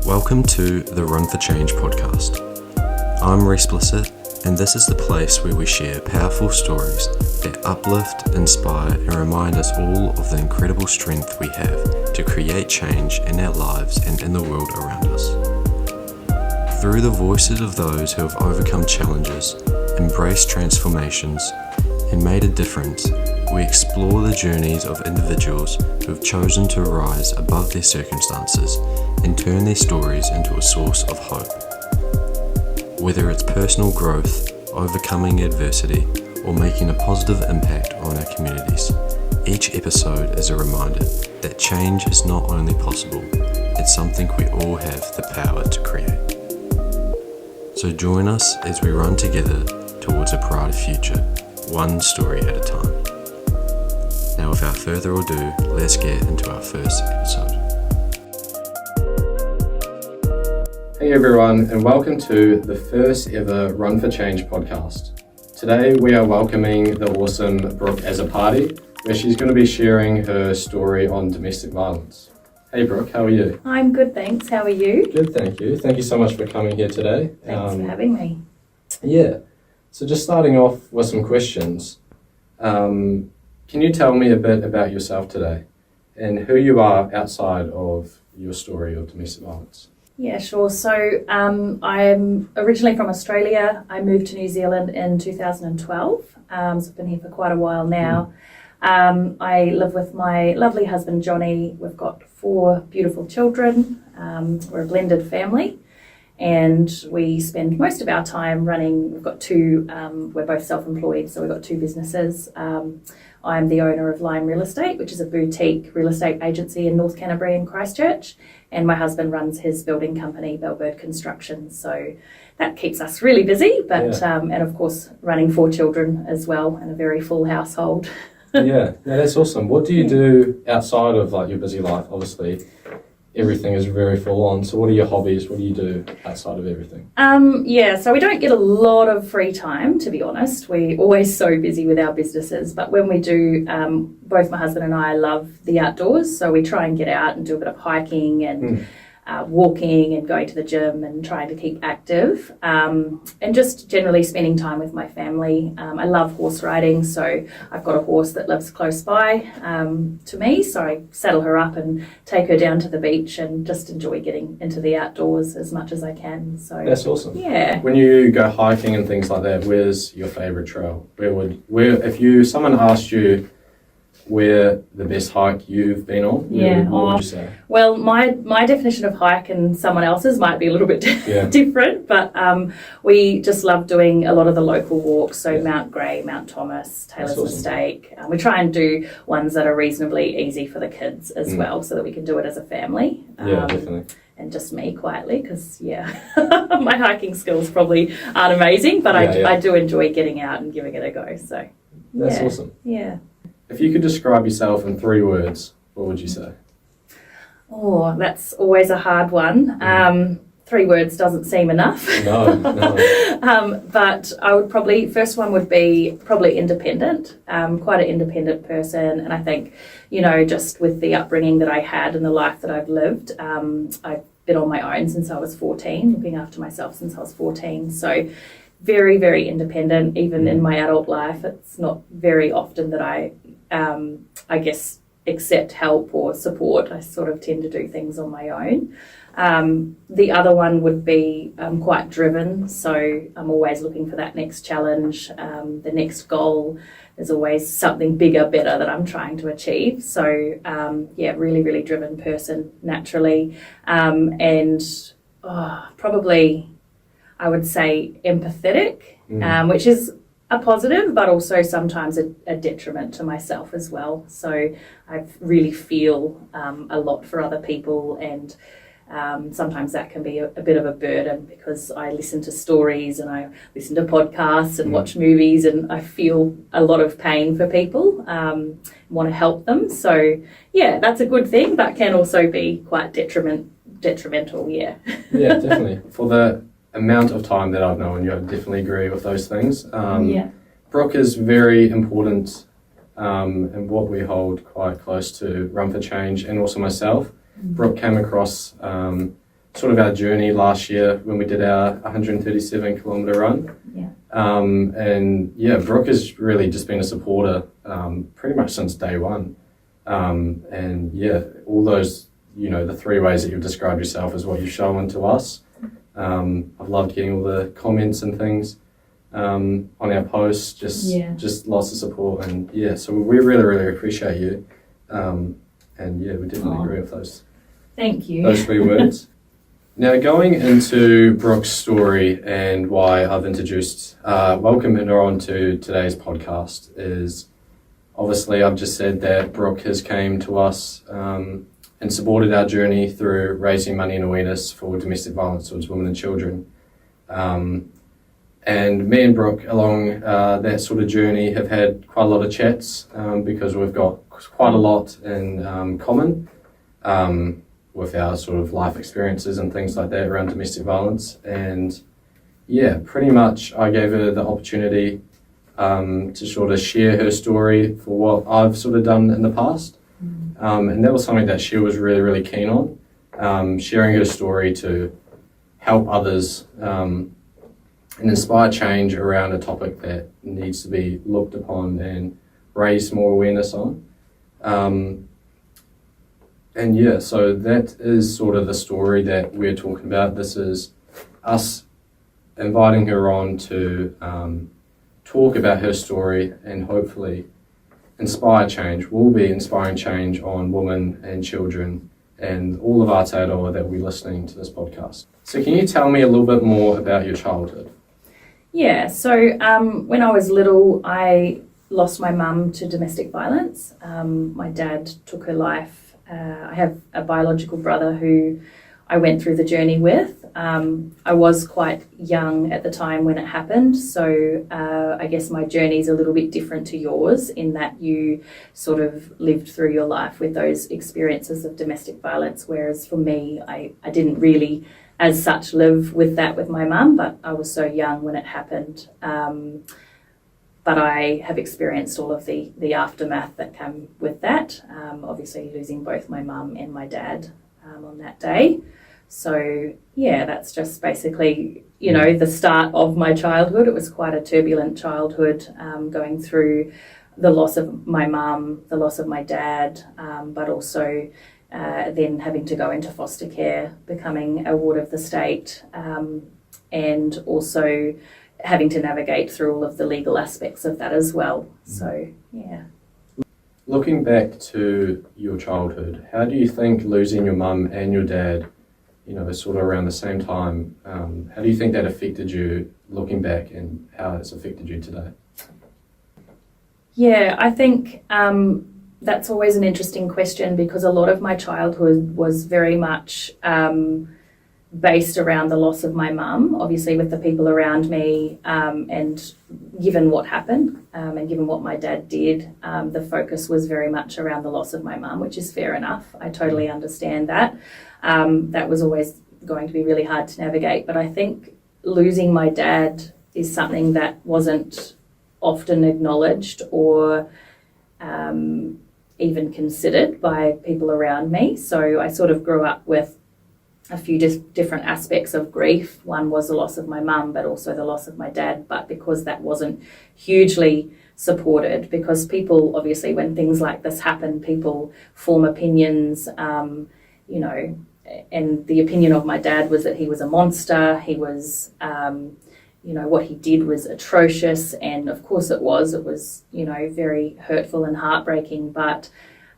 Welcome to the Run for Change podcast. I'm Explicit, and this is the place where we share powerful stories that uplift, inspire, and remind us all of the incredible strength we have to create change in our lives and in the world around us. Through the voices of those who have overcome challenges, embraced transformations, and made a difference, we explore the journeys of individuals who have chosen to rise above their circumstances and turn their stories into a source of hope. Whether it's personal growth, overcoming adversity, or making a positive impact on our communities, each episode is a reminder that change is not only possible, it's something we all have the power to create. So join us as we run together towards a brighter future, one story at a time. Now, without further ado, let's get into our first episode. Hey everyone, and welcome to the first ever Run for Change podcast. Today we are welcoming the awesome Brooke Azzopardi, where she's going to be sharing her story on domestic violence. Hey Brooke, how are you? I'm good, thanks. How are you? Good, thank you. Thank you so much for coming here today. Thanks for having me. Yeah, so just starting off with some questions. Can you tell me a bit about yourself today and who you are outside of your story of domestic violence? Yeah, sure. So I'm originally from Australia. I moved to New Zealand in 2012. So I've been here for quite a while now. I live with my lovely husband, Johnny. We've got 4 beautiful children. We're a blended family. And we spend most of our time running, we've got 2, we're both self-employed, so we've got 2 businesses. I'm the owner of Lime Real Estate, which is a boutique real estate agency in North Canterbury and Christchurch. And my husband runs his building company, Bellbird Construction. So that keeps us really busy, but and of course running 4 children as well and a very full household. Yeah, that's awesome. What do you do outside of like your busy life? Obviously, everything is very full on. So what are your hobbies? What do you do outside of everything? So we don't get a lot of free time, to be honest. We're always so busy with our businesses. But when we do, both my husband and I love the outdoors. So we try and get out and do a bit of hiking and walking and going to the gym and trying to keep active. And just generally spending time with my family. I love horse riding. So I've got a horse that lives close by to me. So I saddle her up and take her down to the beach and just enjoy getting into the outdoors as much as I can. So that's awesome. Yeah. When you go hiking and things like that, where's your favourite trail? If someone asked you where the best hike you've been on, what would you say? Well, my definition of hike and someone else's might be a little bit different, but we just love doing a lot of the local walks, so Mount Grey, Mount Thomas, Taylor's Mistake. We try and do ones that are reasonably easy for the kids as well, so that we can do it as a family. Definitely. And just me quietly, because my hiking skills probably aren't amazing, but I do enjoy getting out and giving it a go. So that's awesome. Yeah. If you could describe yourself in 3 words, what would you say? Oh, that's always a hard one. 3 words doesn't seem enough. No. But I would first one would be probably independent, quite an independent person. And I think, just with the upbringing that I had and the life that I've lived, I've been on my own since I was 14, looking after myself since I was 14. So very, very independent. Even in my adult life, it's not very often that I accept help or support. I sort of tend to do things on my own. The other one would be quite driven, so I'm always looking for that next challenge, the next goal. There's always something bigger, better that I'm trying to achieve. So really, really driven person naturally, and probably I would say empathetic, which is a positive, but also sometimes a detriment to myself as well. So I really feel a lot for other people, and sometimes that can be a bit of a burden, because I listen to stories and I listen to podcasts and watch movies, and I feel a lot of pain for people, want to help them. So that's a good thing, but can also be quite detrimental. Yeah, definitely. For the amount of time that I've known you, I definitely agree with those things. Brooke is very important and what we hold quite close to Run for Change, and also myself. Brooke came across sort of our journey last year when we did our 137 kilometre run. Yeah. And yeah, Brooke has really just been a supporter pretty much since day one. And yeah, all those, the 3 ways that you've described yourself is what you've shown to us. I've loved getting all the comments and things on our posts, just lots of support. And yeah, so we really, really appreciate you. And yeah, we definitely agree with those. Thank you. Those 3 words. Now, going into Brooke's story and why I've welcomed her on to today's podcast is obviously I've just said that Brooke has came to us and supported our journey through raising money and awareness for domestic violence towards women and children. And me and Brooke along that sort of journey have had quite a lot of chats because we've got quite a lot in common. With our sort of life experiences and things like that around domestic violence. And yeah, pretty much I gave her the opportunity to sort of share her story for what I've sort of done in the past. And that was something that she was really, really keen on, sharing her story to help others and inspire change around a topic that needs to be looked upon and raise more awareness on. And yeah, so that is sort of the story that we're talking about. This is us inviting her on to talk about her story and hopefully inspire change. We'll be inspiring change on women and children and all of Aotearoa that will be listening to this podcast. So can you tell me a little bit more about your childhood? Yeah, so when I was little, I lost my mum to domestic violence. My dad took her life. I have a biological brother who I went through the journey with. I was quite young at the time when it happened, so I guess my journey is a little bit different to yours in that you sort of lived through your life with those experiences of domestic violence, whereas for me, I didn't really as such live with that with my mum, but I was so young when it happened. But I have experienced all of the aftermath that came with that, obviously losing both my mum and my dad on that day. So, yeah, that's just basically, the start of my childhood. It was quite a turbulent childhood, going through the loss of my mum, the loss of my dad, but also then having to go into foster care, becoming a ward of the state, and also having to navigate through all of the legal aspects of that as well. So, yeah. Looking back to your childhood, how do you think losing your mum and your dad, sort of around the same time, how do you think that affected you looking back and how it's affected you today? Yeah, I think that's always an interesting question because a lot of my childhood was very much based around the loss of my mum, obviously with the people around me, and given what happened and given what my dad did, the focus was very much around the loss of my mum, which is fair enough. I totally understand that. That was always going to be really hard to navigate, but I think losing my dad is something that wasn't often acknowledged or even considered by people around me. So I sort of grew up with a few different aspects of grief. One was the loss of my mum, but also the loss of my dad. But because that wasn't hugely supported, because people, obviously, when things like this happen, people form opinions, and the opinion of my dad was that he was a monster. He was, what he did was atrocious. And of course it was, very hurtful and heartbreaking. But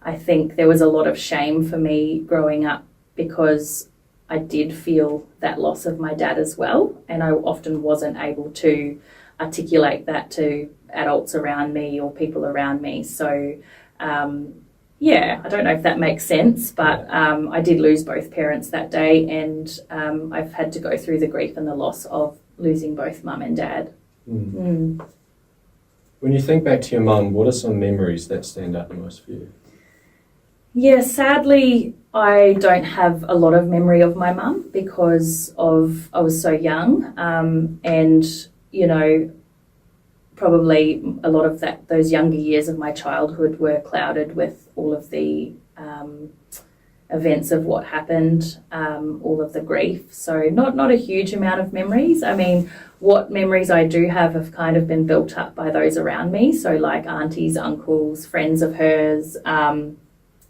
I think there was a lot of shame for me growing up because I did feel that loss of my dad as well, and I often wasn't able to articulate that to adults around me or people around me. So, I don't know if that makes sense, but I did lose both parents that day, and I've had to go through the grief and the loss of losing both mum and dad. When you think back to your mum, what are some memories that stand out the most for you? Yeah, sadly, I don't have a lot of memory of my mum because I was so young, and probably a lot of those younger years of my childhood were clouded with all of the events of what happened, all of the grief. So not a huge amount of memories. I mean, what memories I do have kind of been built up by those around me. So like aunties, uncles, friends of hers,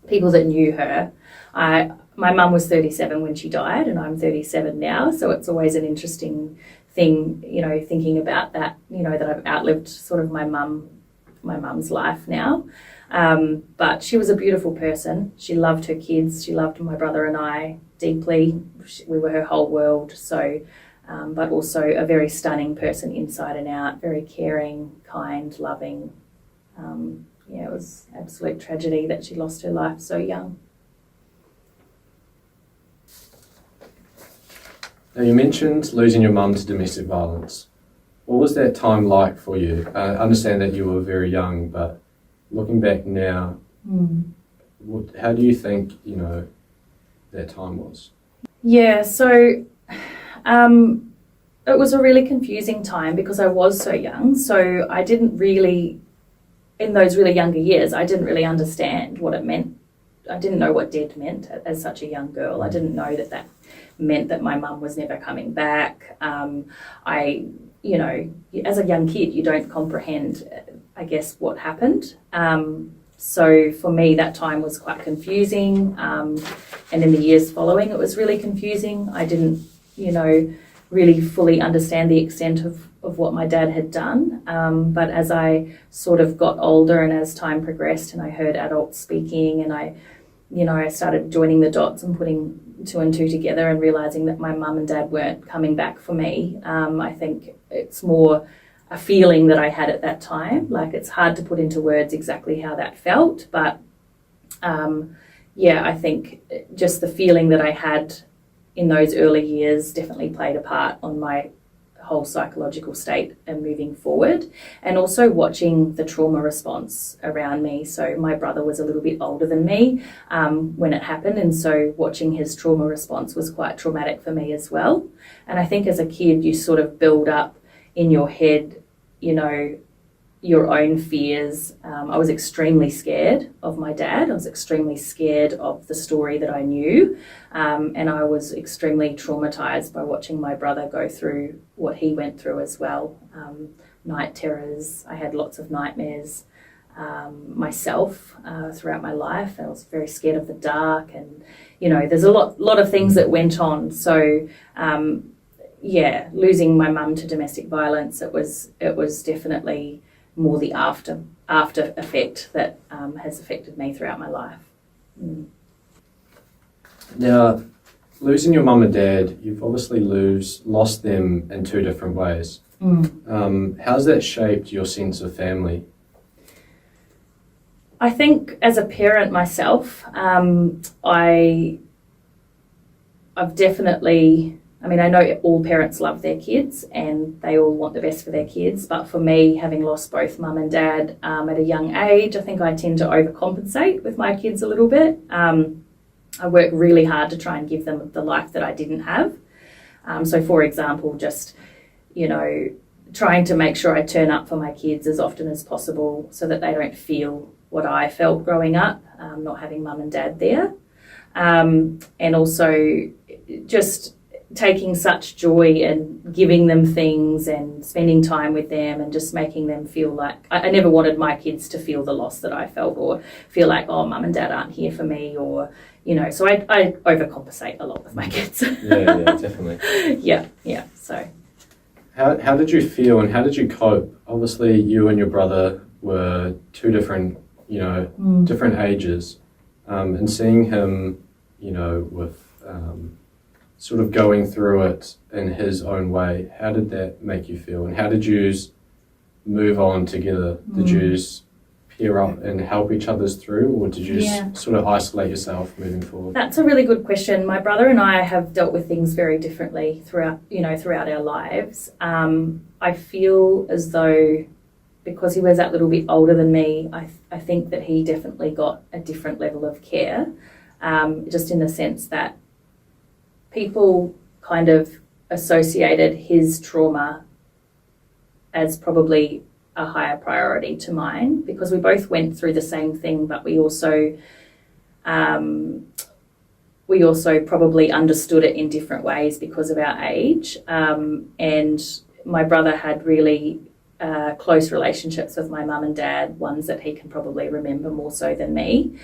people that knew her. My mum was 37 when she died, and I'm 37 now. So it's always an interesting thing, thinking about that, that I've outlived sort of my mum's life now. But she was a beautiful person. She loved her kids. She loved my brother and I deeply. We were her whole world. So, but also a very stunning person inside and out, very caring, kind, loving. It was absolute tragedy that she lost her life so young. Now, you mentioned losing your mum to domestic violence. What was that time like for you? I understand that you were very young, but looking back now, how do you think, that time was? Yeah, so it was a really confusing time because I was so young. So I didn't really, in those really younger years, I didn't really understand what it meant. I didn't know what dead meant as such a young girl. I didn't know that meant that my mum was never coming back. As a young kid, you don't comprehend, I guess, what happened. So for me, that time was quite confusing. And in the years following, it was really confusing. I didn't, really fully understand the extent of what my dad had done. But as I sort of got older and as time progressed and I heard adults speaking and I started joining the dots and putting two and two together and realising that my mum and dad weren't coming back for me. I think it's more a feeling that I had at that time. Like, it's hard to put into words exactly how that felt, but I think just the feeling that I had in those early years definitely played a part on my whole psychological state and moving forward, and also watching the trauma response around me. So my brother was a little bit older than me when it happened, and so watching his trauma response was quite traumatic for me as well. And I think as a kid you sort of build up in your head, your own fears. I was extremely scared of my dad. I was extremely scared of the story that I knew. And I was extremely traumatized by watching my brother go through what he went through as well. Night terrors. I had lots of nightmares myself throughout my life. I was very scared of the dark, and, there's a lot of things that went on. So, losing my mum to domestic violence, it was definitely more the after effect that has affected me throughout my life. Now, losing your mum and dad, you've obviously lost them in two different ways. How's that shaped your sense of family? I think as a parent myself, I've definitely, I know all parents love their kids and they all want the best for their kids, but for me, having lost both mum and dad at a young age, I think I tend to overcompensate with my kids a little bit. I work really hard to try and give them the life that I didn't have. So for example, just, trying to make sure I turn up for my kids as often as possible so that they don't feel what I felt growing up, not having mum and dad there. And also just taking such joy in giving them things and spending time with them and just making them feel like, I never wanted my kids to feel the loss that I felt or feel like, oh, mum and dad aren't here for me, or, so I overcompensate a lot with my kids. Yeah, definitely. Yeah, so. How did you feel and how did you cope? Obviously, you and your brother were two different, different ages, and seeing him, with sort of going through it in his own way, how did that make you feel? And how did you move on together? Did you pair up and help each other through, or did you sort of isolate yourself moving forward? That's a really good question. My brother and I have dealt with things very differently throughout our lives. I feel as though because he was that little bit older than me, I think that he definitely got a different level of care, just in the sense that people kind of associated his trauma as probably a higher priority to mine, because we both went through the same thing, but we also we also probably understood it in different ways because of our age. And my brother had really close relationships with my mum and dad, ones that he can probably remember more so than me.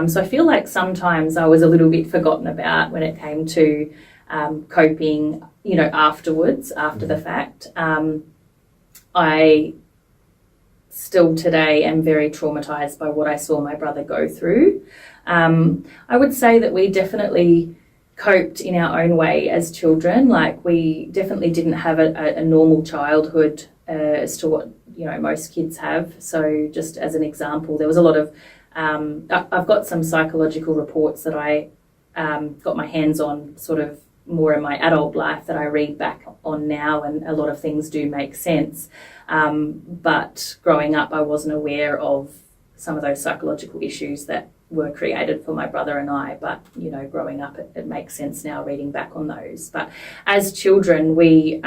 So I feel like sometimes I was a little bit forgotten about when it came to coping, afterwards, after the fact. I still today am very traumatized by what I saw my brother go through. I would say that we definitely coped in our own way as children. Like, we definitely didn't have a normal childhood as to what most kids have. So just as an example, there was a lot of I've got some psychological reports that I got my hands on sort of more in my adult life that I read back on now, and a lot of things do make sense. But growing up, I wasn't aware of some of those psychological issues that were created for my brother and I. But, growing up, it makes sense now reading back on those. But as children, we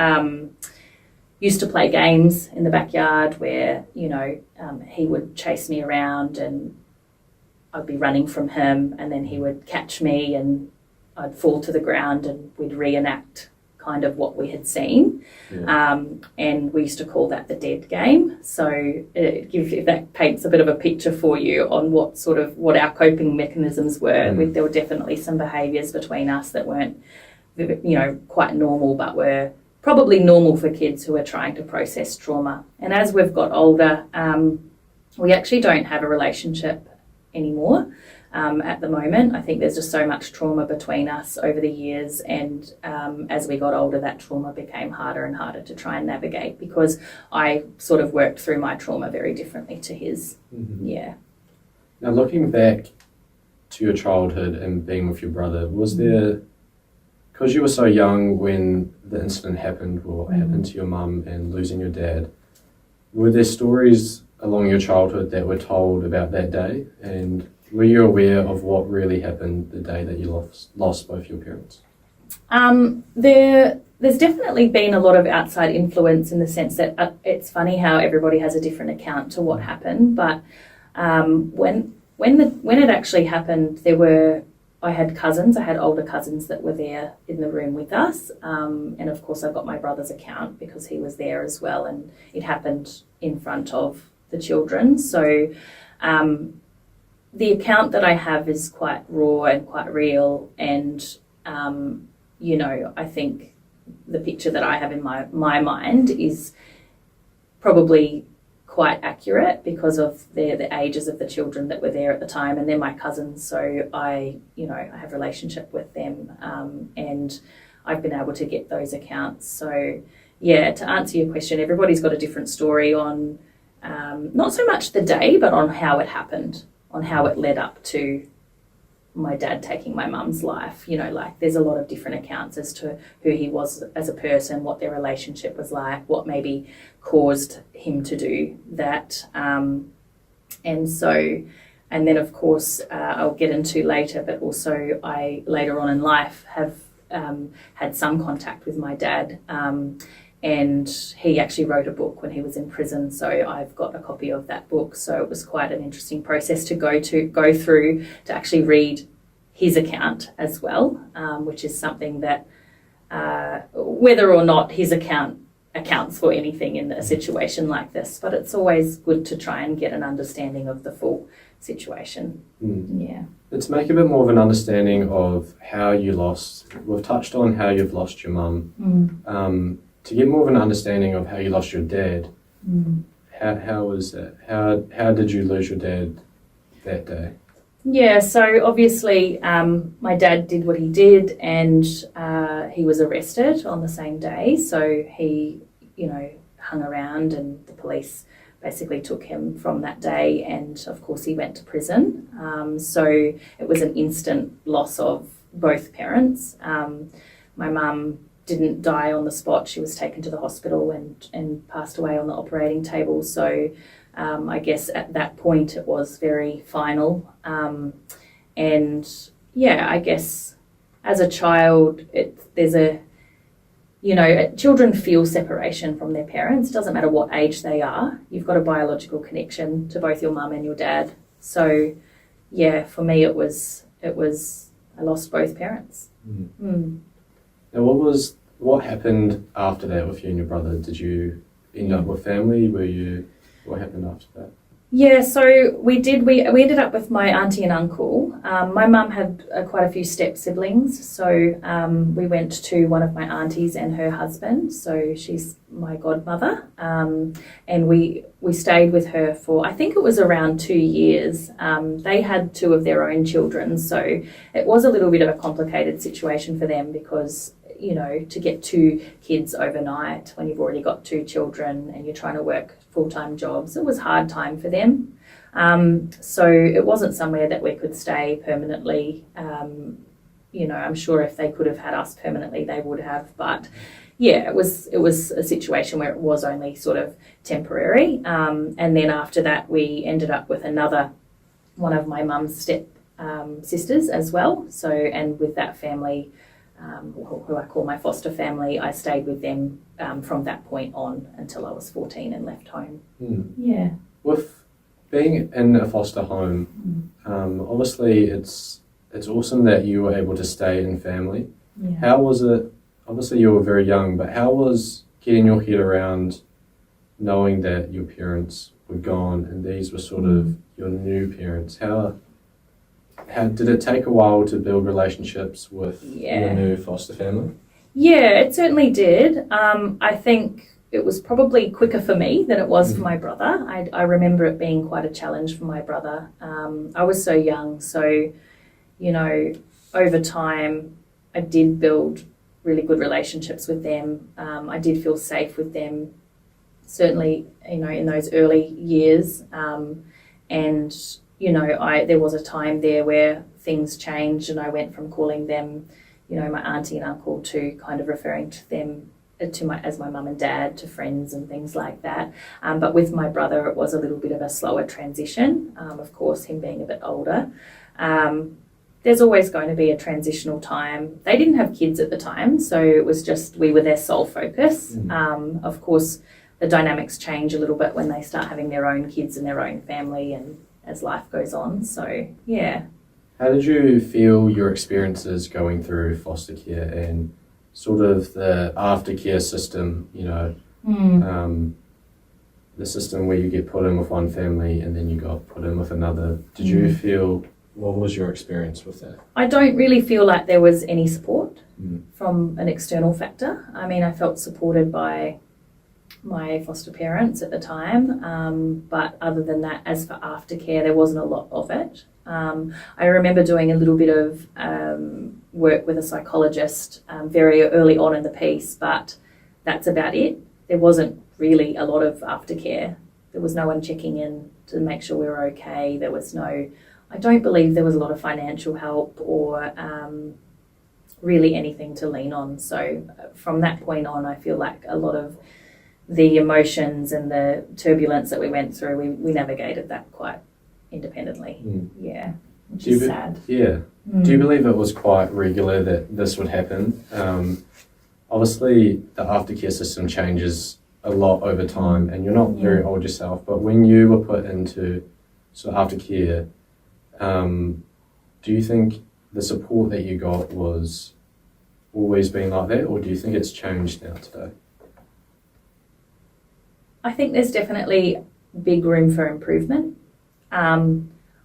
used to play games in the backyard where, he would chase me around and I'd be running from him, and then he would catch me and I'd fall to the ground, and we'd reenact kind of what we had seen. Yeah. And we used to call that the dead game. So if that paints a bit of a picture for you on what our coping mechanisms were. There were definitely some behaviours between us that weren't, quite normal, but were probably normal for kids who are trying to process trauma. And as we've got older, we actually don't have a relationship anymore. At the moment, I think there's just so much trauma between us over the years, and as we got older, that trauma became harder and harder to try and navigate, because I sort of worked through my trauma very differently to his. Mm-hmm. Yeah. Now, looking back to your childhood and being with your brother, was there, because you were so young when the incident happened, or happened to your mum and losing your dad, were there stories along your childhood that were told about that day, and were you aware of what really happened the day that you lost both your parents? There's definitely been a lot of outside influence, in the sense that it's funny how everybody has a different account to what happened. But when it actually happened, I had cousins. I had older cousins that were there in the room with us, and of course I got my brother's account because he was there as well, and it happened in front of the children. So the account that I have is quite raw and quite real, and I think the picture that I have in my mind is probably quite accurate because of the ages of the children that were there at the time, and they're my cousins, so I have a relationship with them, and I've been able to get those accounts. So yeah, to answer your question, everybody's got a different story on not so much the day, but on how it happened, on how it led up to my dad taking my mum's life. There's a lot of different accounts as to who he was as a person, what their relationship was like, what maybe caused him to do that. And then of course, I'll get into later, but also I later on in life have had some contact with my dad. And he actually wrote a book when he was in prison, so I've got a copy of that book. So it was quite an interesting process to go through to actually read his account as well, which is something that whether or not his account accounts for anything in a situation like this, but it's always good to try and get an understanding of the full situation. Yeah. Let's make a bit more of an understanding of how you lost. We've touched on how you've lost your mum. To get more of an understanding of how you lost your dad, how was that? How did you lose your dad that day? Yeah, so obviously my dad did what he did, and he was arrested on the same day. So he, hung around, and the police basically took him from that day, and of course he went to prison. So it was an instant loss of both parents. My mum didn't die on the spot. She was taken to the hospital and passed away on the operating table. So I guess at that point it was very final. And yeah, I guess as a child, children feel separation from their parents. It doesn't matter what age they are. You've got a biological connection to both your mum and your dad. So yeah, for me it was I lost both parents. Now, what happened after that with you and your brother? Did you end up with family? What happened after that? Yeah, so we ended up with my auntie and uncle. My mum had quite a few step siblings, so we went to one of my aunties and her husband, so she's my godmother, and we stayed with her for, I think it was around 2 years. They had 2 of their own children, so it was a little bit of a complicated situation for them because, you know, to get 2 kids overnight when you've already got 2 children and you're trying to work full-time jobs, it was a hard time for them. So it wasn't somewhere that we could stay permanently. You know, I'm sure if they could have had us permanently, they would have. But yeah, it was a situation where it was only sort of temporary. And then after that, we ended up with another one of my mum's step sisters as well. So, and with that family, who I call my foster family, I stayed with them from that point on until I was 14 and left home. Yeah. With being in a foster home, obviously it's awesome that you were able to stay in family. Yeah. How was it? Obviously you were very young, but how was getting your head around knowing that your parents were gone and these were sort of your new parents? How did it take a while to build relationships with your new foster family? Yeah, it certainly did. I think it was probably quicker for me than it was for my brother. I remember it being quite a challenge for my brother. I was so young, so, you know, over time I did build really good relationships with them. I did feel safe with them, certainly, you know, in those early years. And, you know, there was a time there where things changed and I went from calling them, you know, my auntie and uncle to kind of referring to them as my mum and dad, to friends and things like that. But with my brother, it was a little bit of a slower transition. Of course, him being a bit older. There's always going to be a transitional time. They didn't have kids at the time, so it was just we were their sole focus. Of course, the dynamics change a little bit when they start having their own kids and their own family and as life goes on. So, yeah. How did you feel your experiences going through foster care and sort of the aftercare system, you know, the system where you get put in with one family and then you got put in with another? Did you feel, what was your experience with that? I don't really feel like there was any support from an external factor. I mean, I felt supported by my foster parents at the time, but other than that, as for aftercare, there wasn't a lot of it. I remember doing a little bit of work with a psychologist very early on in the piece, but that's about it. There wasn't really a lot of aftercare. There was no one checking in to make sure we were okay. There was I don't believe there was a lot of financial help or really anything to lean on. So from that point on, I feel like a lot of the emotions and the turbulence that we went through, we navigated that quite independently. Yeah, which is sad. Yeah. Do you believe it was quite regular that this would happen? Obviously, the aftercare system changes a lot over time, and you're not very old yourself, but when you were put into sort of aftercare, do you think the support that you got was always been like that, or do you think it's changed now today? I think there's definitely big room for improvement.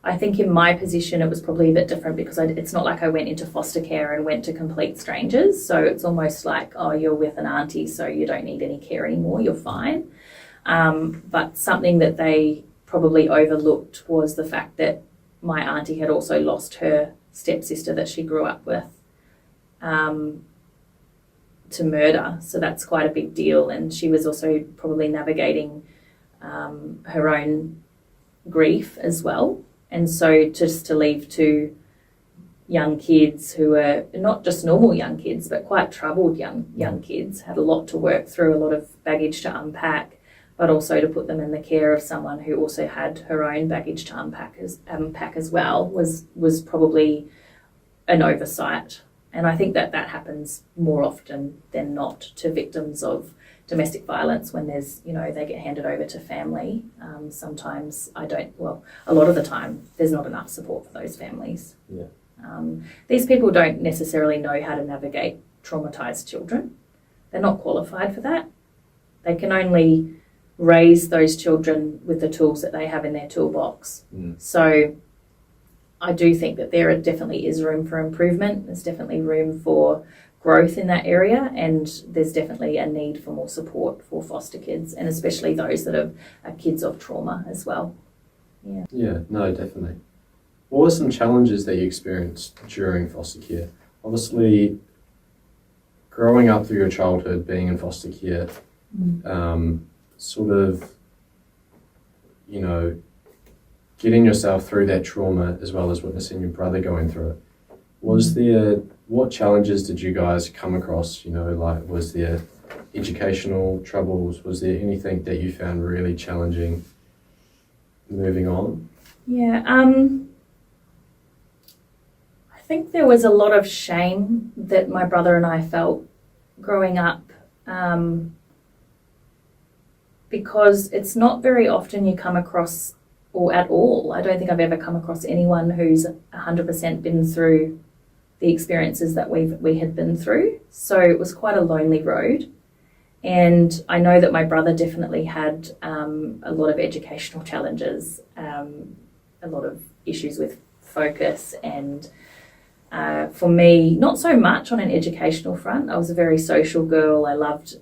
I think in my position it was probably a bit different because it's not like I went into foster care and went to complete strangers. So it's almost like, oh, you're with an auntie, so you don't need any care anymore, you're fine. But something that they probably overlooked was the fact that my auntie had also lost her stepsister that she grew up with to murder. So that's quite a big deal. And she was also probably navigating her own grief as well. And so just to leave 2 young kids who were not just normal young kids, but quite troubled young kids, had a lot to work through, a lot of baggage to unpack, but also to put them in the care of someone who also had her own baggage to unpack as well was probably an oversight. And I think that happens more often than not to victims of domestic violence when there's, you know, they get handed over to family. Sometimes a lot of the time there's not enough support for those families. Yeah. These people don't necessarily know how to navigate traumatised children. They're not qualified for that. They can only raise those children with the tools that they have in their toolbox. So I do think that there definitely is room for improvement. There's definitely room for growth in that area, and there's definitely a need for more support for foster kids, and especially those that are kids of trauma as well. Yeah, no, definitely. What were some challenges that you experienced during foster care? Obviously, growing up through your childhood, being in foster care, sort of, you know, getting yourself through that trauma as well as witnessing your brother going through it. What challenges did you guys come across? You know, like, was there educational troubles? Was there anything that you found really challenging moving on? Yeah, I think there was a lot of shame that my brother and I felt growing up, because it's not very often you come across, or at all, I don't think I've ever come across anyone who's 100% been through the experiences that we had been through. So it was quite a lonely road. And I know that my brother definitely had a lot of educational challenges, a lot of issues with focus, and for me, not so much on an educational front. I was a very social girl. I loved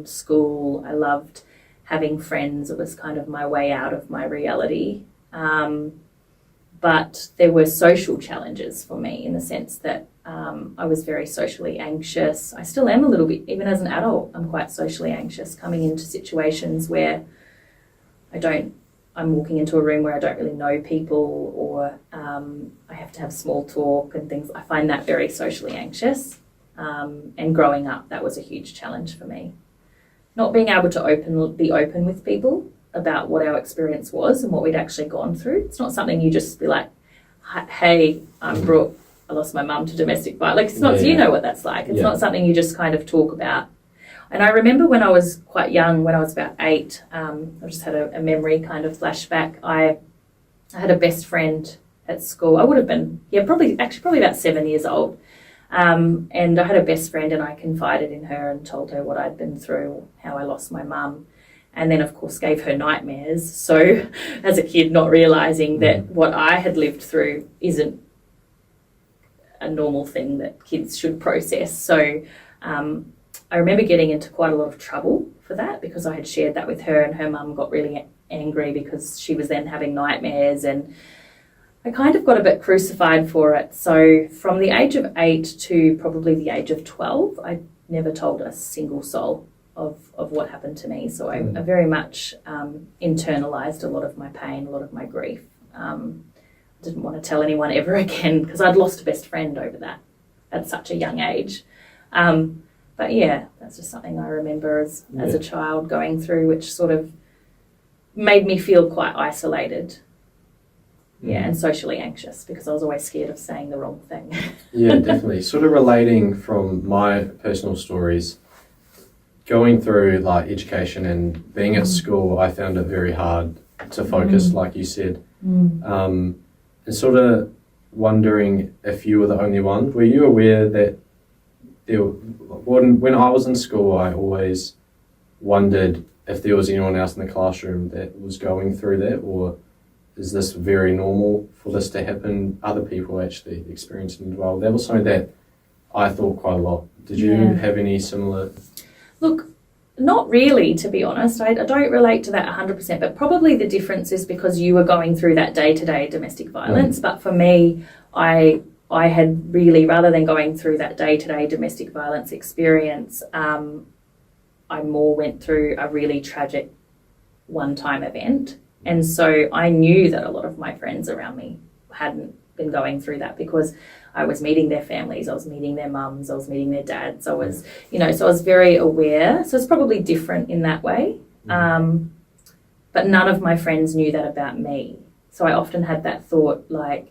school. I loved having friends. It was kind of my way out of my reality. But there were social challenges for me in the sense that I was very socially anxious. I still am a little bit, even as an adult, I'm quite socially anxious coming into situations where I'm walking into a room where I don't really know people, or I have to have small talk and things. I find that very socially anxious. And growing up, that was a huge challenge for me. Not being able to be open with people about what our experience was and what we'd actually gone through. It's not something you just be like, hey, I'm Brooke, I lost my mum to domestic violence. Like, it's not, you know what that's like. It's not something you just kind of talk about. And I remember when I was quite young, when I was about 8, I just had a memory kind of flashback. I had a best friend at school. I would have been, probably about 7 years old. And I had a best friend, and I confided in her and told her what I'd been through, how I lost my mum. And then, of course, gave her nightmares. So as a kid, not realising that what I had lived through isn't a normal thing that kids should process. So I remember getting into quite a lot of trouble for that, because I had shared that with her, and her mum got really angry because she was then having nightmares, and I kind of got a bit crucified for it. So from the age of 8 to probably the age of 12, I never told a single soul of what happened to me. So I very much internalised a lot of my pain, a lot of my grief. I didn't want to tell anyone ever again, because I'd lost a best friend over that at such a young age. But yeah, that's just something I remember as a child going through, which sort of made me feel quite isolated. Yeah, and socially anxious, because I was always scared of saying the wrong thing. Yeah, definitely. Sort of relating from my personal stories, going through like education and being at school, I found it very hard to focus, like you said. And sort of wondering if you were the only one. Were you aware that when I was in school, I always wondered if there was anyone else in the classroom that was going through that, or is this very normal for this to happen? Other people actually experiencing it as well. That was something that I thought quite a lot. Did you have any similar? Look, not really, to be honest. I don't relate to that 100%, but probably the difference is because you were going through that day-to-day domestic violence. But for me, I had really, rather than going through that day-to-day domestic violence experience, I more went through a really tragic one-time event. And so I knew that a lot of my friends around me hadn't been going through that, because I was meeting their families, I was meeting their mums, I was meeting their dads, I was, so I was very aware. So it's probably different in that way. But none of my friends knew that about me. So I often had that thought, like,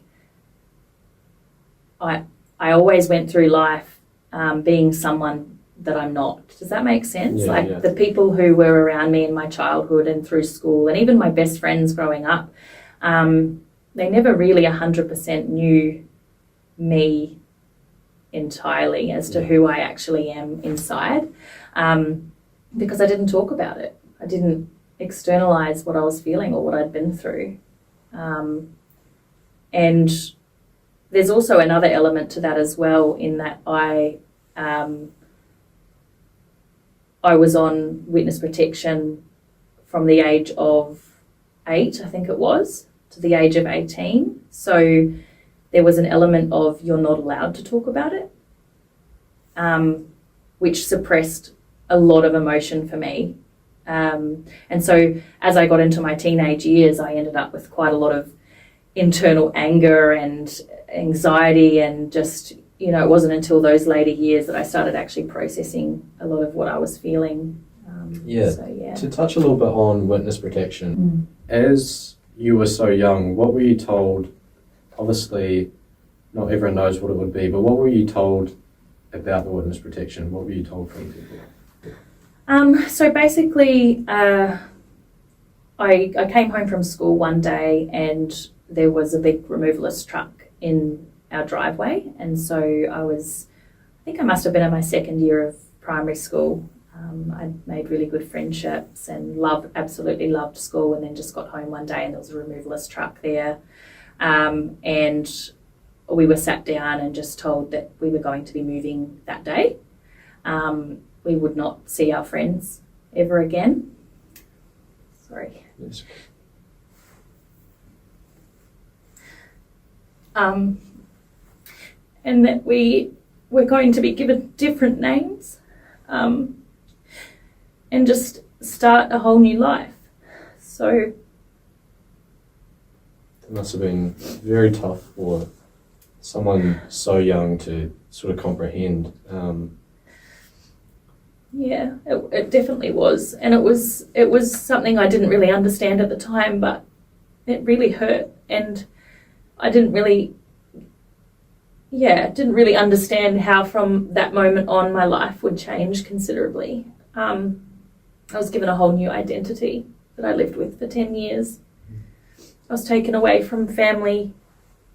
I always went through life being someone that I'm not. Does that make sense? The people who were around me in my childhood and through school, and even my best friends growing up, they never really 100% knew me entirely as to who I actually am inside, because I didn't talk about it. I didn't externalize what I was feeling or what I'd been through. And there's also another element to that as well, in that I was on witness protection from the age of 8, I think it was, to the age of 18. So there was an element of you're not allowed to talk about it, which suppressed a lot of emotion for me. And so as I got into my teenage years, I ended up with quite a lot of internal anger and anxiety, and just, you know, it wasn't until those later years that I started actually processing a lot of what I was feeling. To touch a little bit on witness protection, as you were so young, what were you told? Obviously, not everyone knows what it would be, but what were you told about the witness protection? What were you told from people? So basically, I came home from school one day and there was a big removalist truck in our driveway. And so I think I must have been in my second year of primary school. I'd made really good friendships and absolutely loved school, and then just got home one day and there was a removalist truck there. And we were sat down and just told that we were going to be moving that day. We would not see our friends ever again. Sorry. Yes. And that we were going to be given different names, and just start a whole new life. So it must have been very tough for someone so young to sort of comprehend. Yeah, it definitely was. And it was something I didn't really understand at the time, but it really hurt. And I didn't really understand how from that moment on my life would change considerably. I was given a whole new identity that I lived with for 10 years. I was taken away from family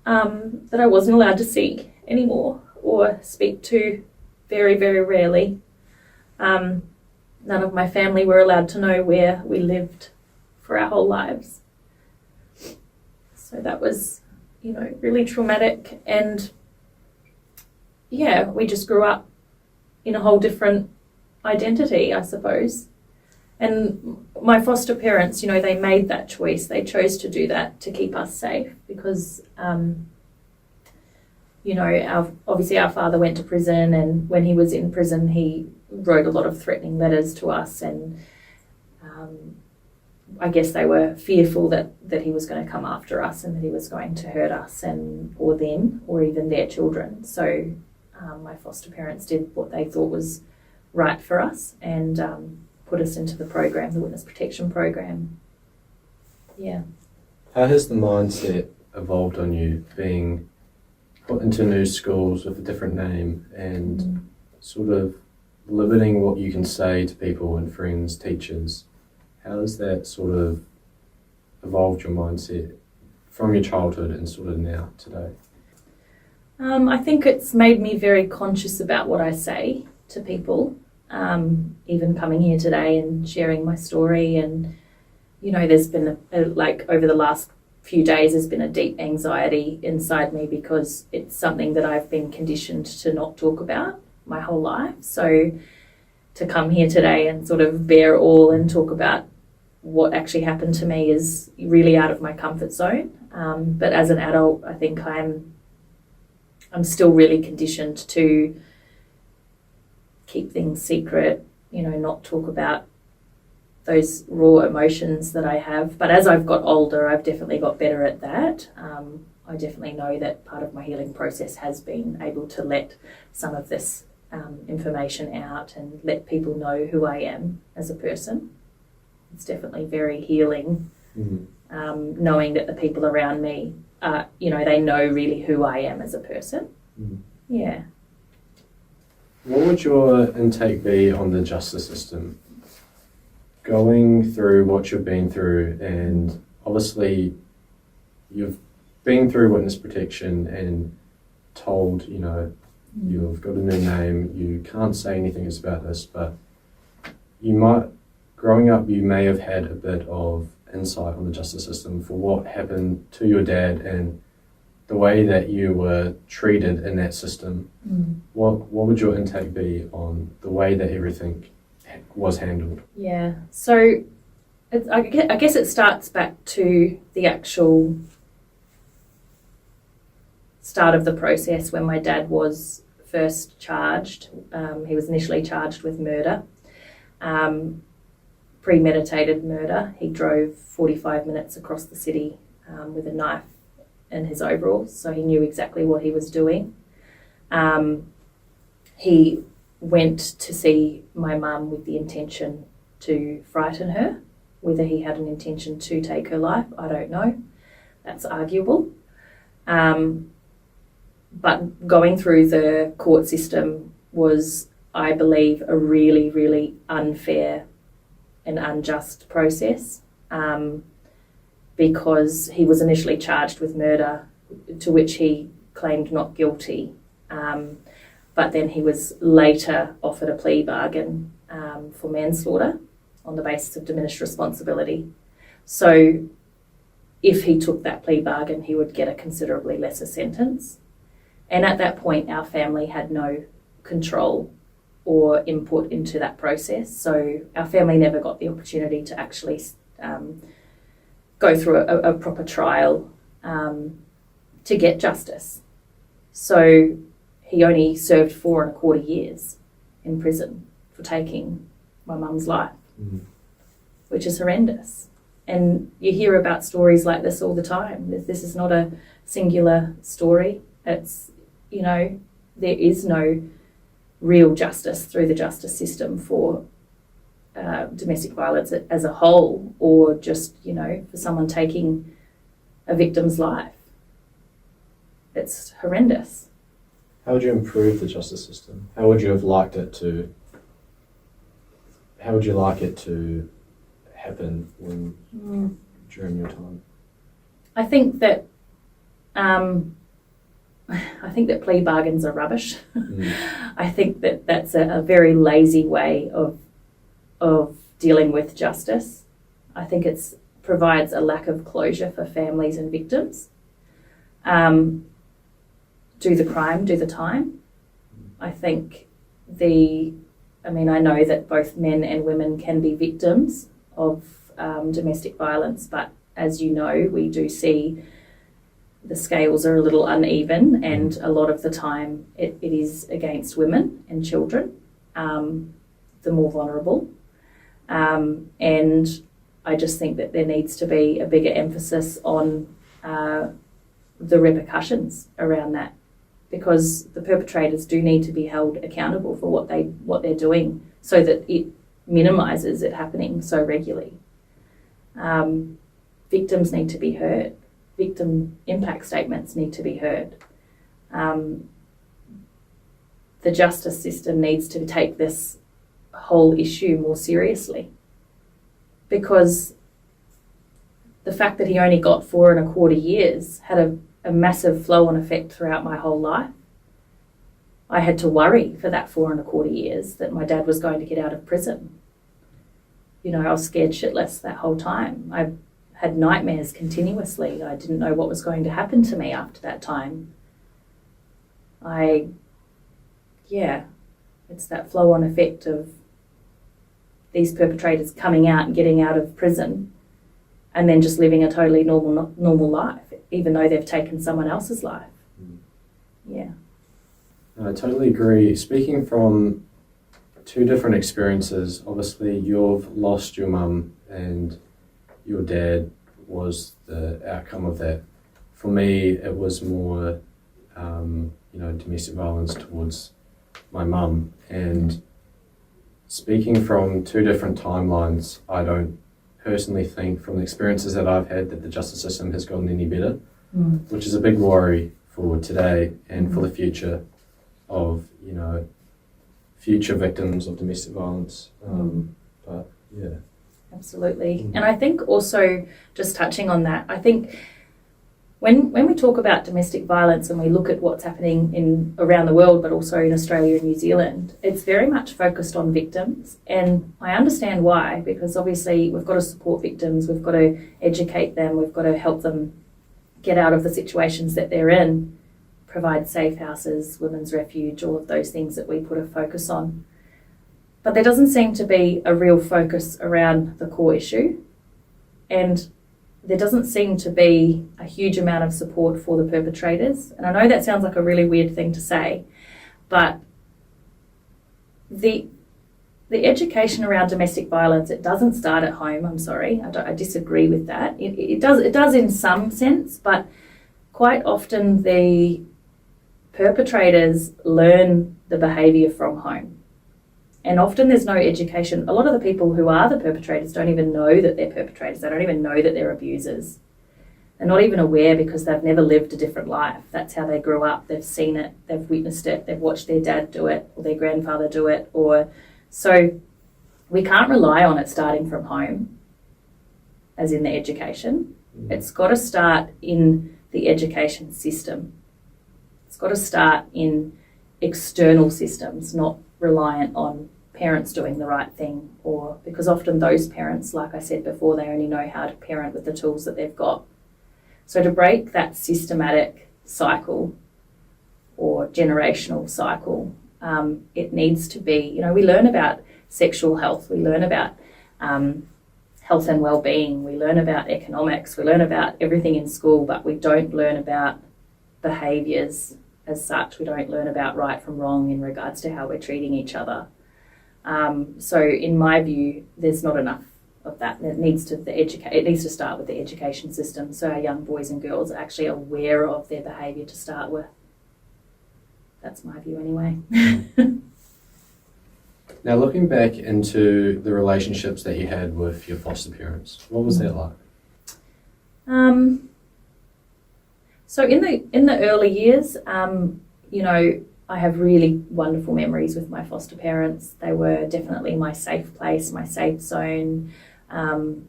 that I wasn't allowed to see anymore or speak to very, very rarely. None of my family were allowed to know where we lived for our whole lives. So that was, really traumatic. And yeah, we just grew up in a whole different identity, I suppose. And my foster parents, they made that choice. They chose to do that to keep us safe because, obviously our father went to prison, and when he was in prison, he wrote a lot of threatening letters to us, and I guess they were fearful that he was going to come after us and that he was going to hurt us or them or even their children. So my foster parents did what they thought was right for us and put us into the program, the witness protection program. Yeah. How has the mindset evolved on you, being put into new schools with a different name and sort of limiting what you can say to people and friends, teachers? How has that sort of evolved your mindset from your childhood and sort of now, today? I think it's made me very conscious about what I say to people, even coming here today and sharing my story. And, there's been, over the last few days, there's been a deep anxiety inside me because it's something that I've been conditioned to not talk about my whole life. So to come here today and sort of bear all and talk about what actually happened to me is really out of my comfort zone. But as an adult, I think I'm still really conditioned to keep things secret, not talk about those raw emotions that I have. But as I've got older, I've definitely got better at that. I definitely know that part of my healing process has been able to let some of this information out and let people know who I am as a person. It's definitely very healing, knowing that the people around me, they know really who I am as a person. Yeah. What would your intake be on the justice system? Going through what you've been through, and obviously you've been through witness protection and told, you've got a new name, you can't say anything about this, but growing up, you may have had a bit of insight on the justice system for what happened to your dad and the way that you were treated in that system. What would your intake be on the way that everything was handled? Yeah, so I guess it starts back to the actual start of the process when my dad was first charged. He was initially charged with murder, premeditated murder. He drove 45 minutes across the city with a knife in his overalls, so he knew exactly what he was doing. He went to see my mum with the intention to frighten her. Whether he had an intention to take her life, I don't know. That's arguable. But going through the court system was, I believe, a really, really unfair and unjust process, because he was initially charged with murder, to which he claimed not guilty, but then he was later offered a plea bargain for manslaughter on the basis of diminished responsibility. So if he took that plea bargain, he would get a considerably lesser sentence. And at that point, our family had no control or input into that process. So our family never got the opportunity to actually go through a proper trial to get justice. So he only served 4.25 years in prison for taking my mum's life, which is horrendous. And you hear about stories like this all the time. This is not a singular story. It's, there is no real justice through the justice system for domestic violence as a whole, or just, for someone taking a victim's life. It's horrendous. How would you improve the justice system? How would you like it to happen during your time? I think that plea bargains are rubbish. I think that that's a very lazy way of dealing with justice. I think it provides a lack of closure for families and victims. Do the crime, do the time. I think I know that both men and women can be victims of domestic violence, but as you know, we do see the scales are a little uneven, and a lot of the time it is against women and children, the more vulnerable. And I just think that there needs to be a bigger emphasis on the repercussions around that, because the perpetrators do need to be held accountable for what they're doing, so that it minimises it happening so regularly. Victims need to be heard. Victim impact statements need to be heard. The justice system needs to take this whole issue more seriously, because the fact that he only got 4.25 years had a massive flow-on effect throughout my whole life. I had to worry for that 4.25 years that my dad was going to get out of prison. I was scared shitless that whole time. I had nightmares continuously. I didn't know what was going to happen to me after that time. It's that flow-on effect of these perpetrators coming out and getting out of prison and then just living a totally normal life, even though they've taken someone else's life. Yeah. I totally agree. Speaking from two different experiences, obviously you've lost your mum and your dad was the outcome of that. For me, it was more, domestic violence towards my mum. And speaking from two different timelines, I don't personally think from the experiences that I've had that the justice system has gotten any better, which is a big worry for today and for the future of, future victims of domestic violence. But yeah. Absolutely. And I think also, just touching on that, I think when we talk about domestic violence and we look at what's happening around the world, but also in Australia and New Zealand, it's very much focused on victims. And I understand why, because obviously we've got to support victims, we've got to educate them, we've got to help them get out of the situations that they're in, provide safe houses, women's refuge, all of those things that we put a focus on. But there doesn't seem to be a real focus around the core issue. And there doesn't seem to be a huge amount of support for the perpetrators. And I know that sounds like a really weird thing to say, but the education around domestic violence, it doesn't start at home. I'm sorry, I disagree with that. It does in some sense, but quite often the perpetrators learn the behaviour from home. And often there's no education. A lot of the people who are the perpetrators don't even know that they're perpetrators. They don't even know that they're abusers. They're not even aware because they've never lived a different life. That's how they grew up. They've seen it. They've witnessed it. They've watched their dad do it or their grandfather do it. So we can't rely on it starting from home, as in the education. It's got to start in the education system. It's got to start in external systems, not reliant on parents doing the right thing, or because often those parents, like I said before, they only know how to parent with the tools that they've got. So to break that systematic cycle or generational cycle, it needs to be, we learn about sexual health, we learn about health and well-being, we learn about economics, we learn about everything in school, but we don't learn about behaviours as such. We don't learn about right from wrong in regards to how we're treating each other. So in my view, there's not enough of that. It needs to start with the education system, so our young boys and girls are actually aware of their behaviour to start with. That's my view anyway. Now, looking back into the relationships that you had with your foster parents, what was that like? So in the early years, I have really wonderful memories with my foster parents. They were definitely my safe place, my safe zone. The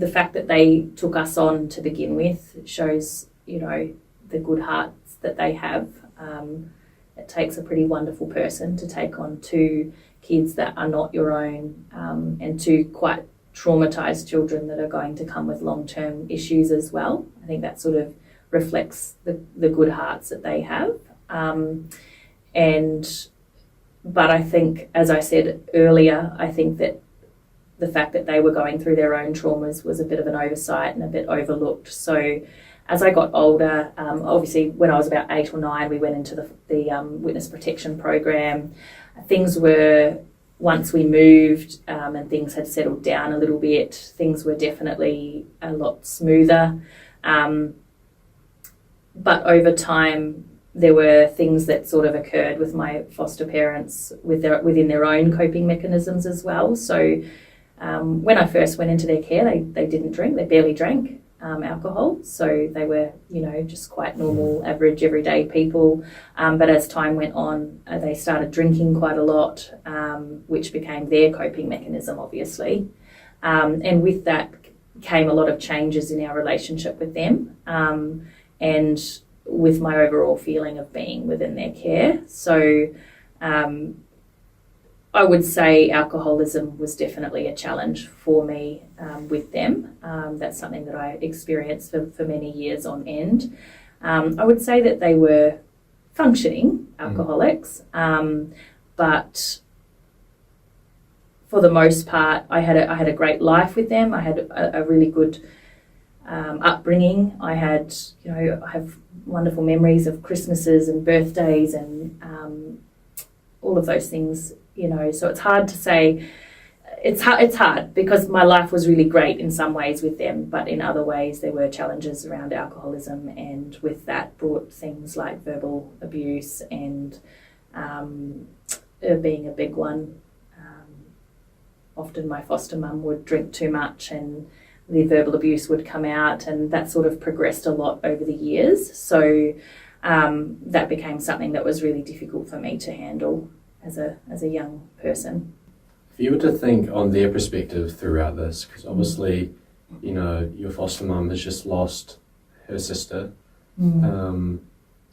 fact that they took us on to begin with shows, the good hearts that they have. It takes a pretty wonderful person to take on two kids that are not your own, and two quite traumatised children that are going to come with long-term issues as well. I think that sort of reflects the good hearts that they have. But I think, as I said earlier, I think that the fact that they were going through their own traumas was a bit of an oversight and a bit overlooked. So as I got older, obviously when I was about 8 or 9, we went into the witness protection program. Things were, once we moved and things had settled down a little bit, things were definitely a lot smoother. But over time, there were things that sort of occurred with my foster parents within their own coping mechanisms as well. So when I first went into their care, they didn't drink, they barely drank alcohol. So they were, just quite normal, average, everyday people. But as time went on, they started drinking quite a lot, which became their coping mechanism, obviously. And with that came a lot of changes in our relationship with them. And with my overall feeling of being within their care. So I would say alcoholism was definitely a challenge for me with them. That's something that I experienced for many years on end. I would say that they were functioning alcoholics, but for the most part, I had a great life with them. I had a really good upbringing. I have wonderful memories of Christmases and birthdays and all of those things, so it's hard to say. It's hard because my life was really great in some ways with them, but in other ways there were challenges around alcoholism, and with that brought things like verbal abuse and being a big one. Often my foster mum would drink too much and the verbal abuse would come out, and that sort of progressed a lot over the years. So that became something that was really difficult for me to handle as a young person. If you were to think on their perspective throughout this, because obviously you know, your foster mum has just lost her sister, and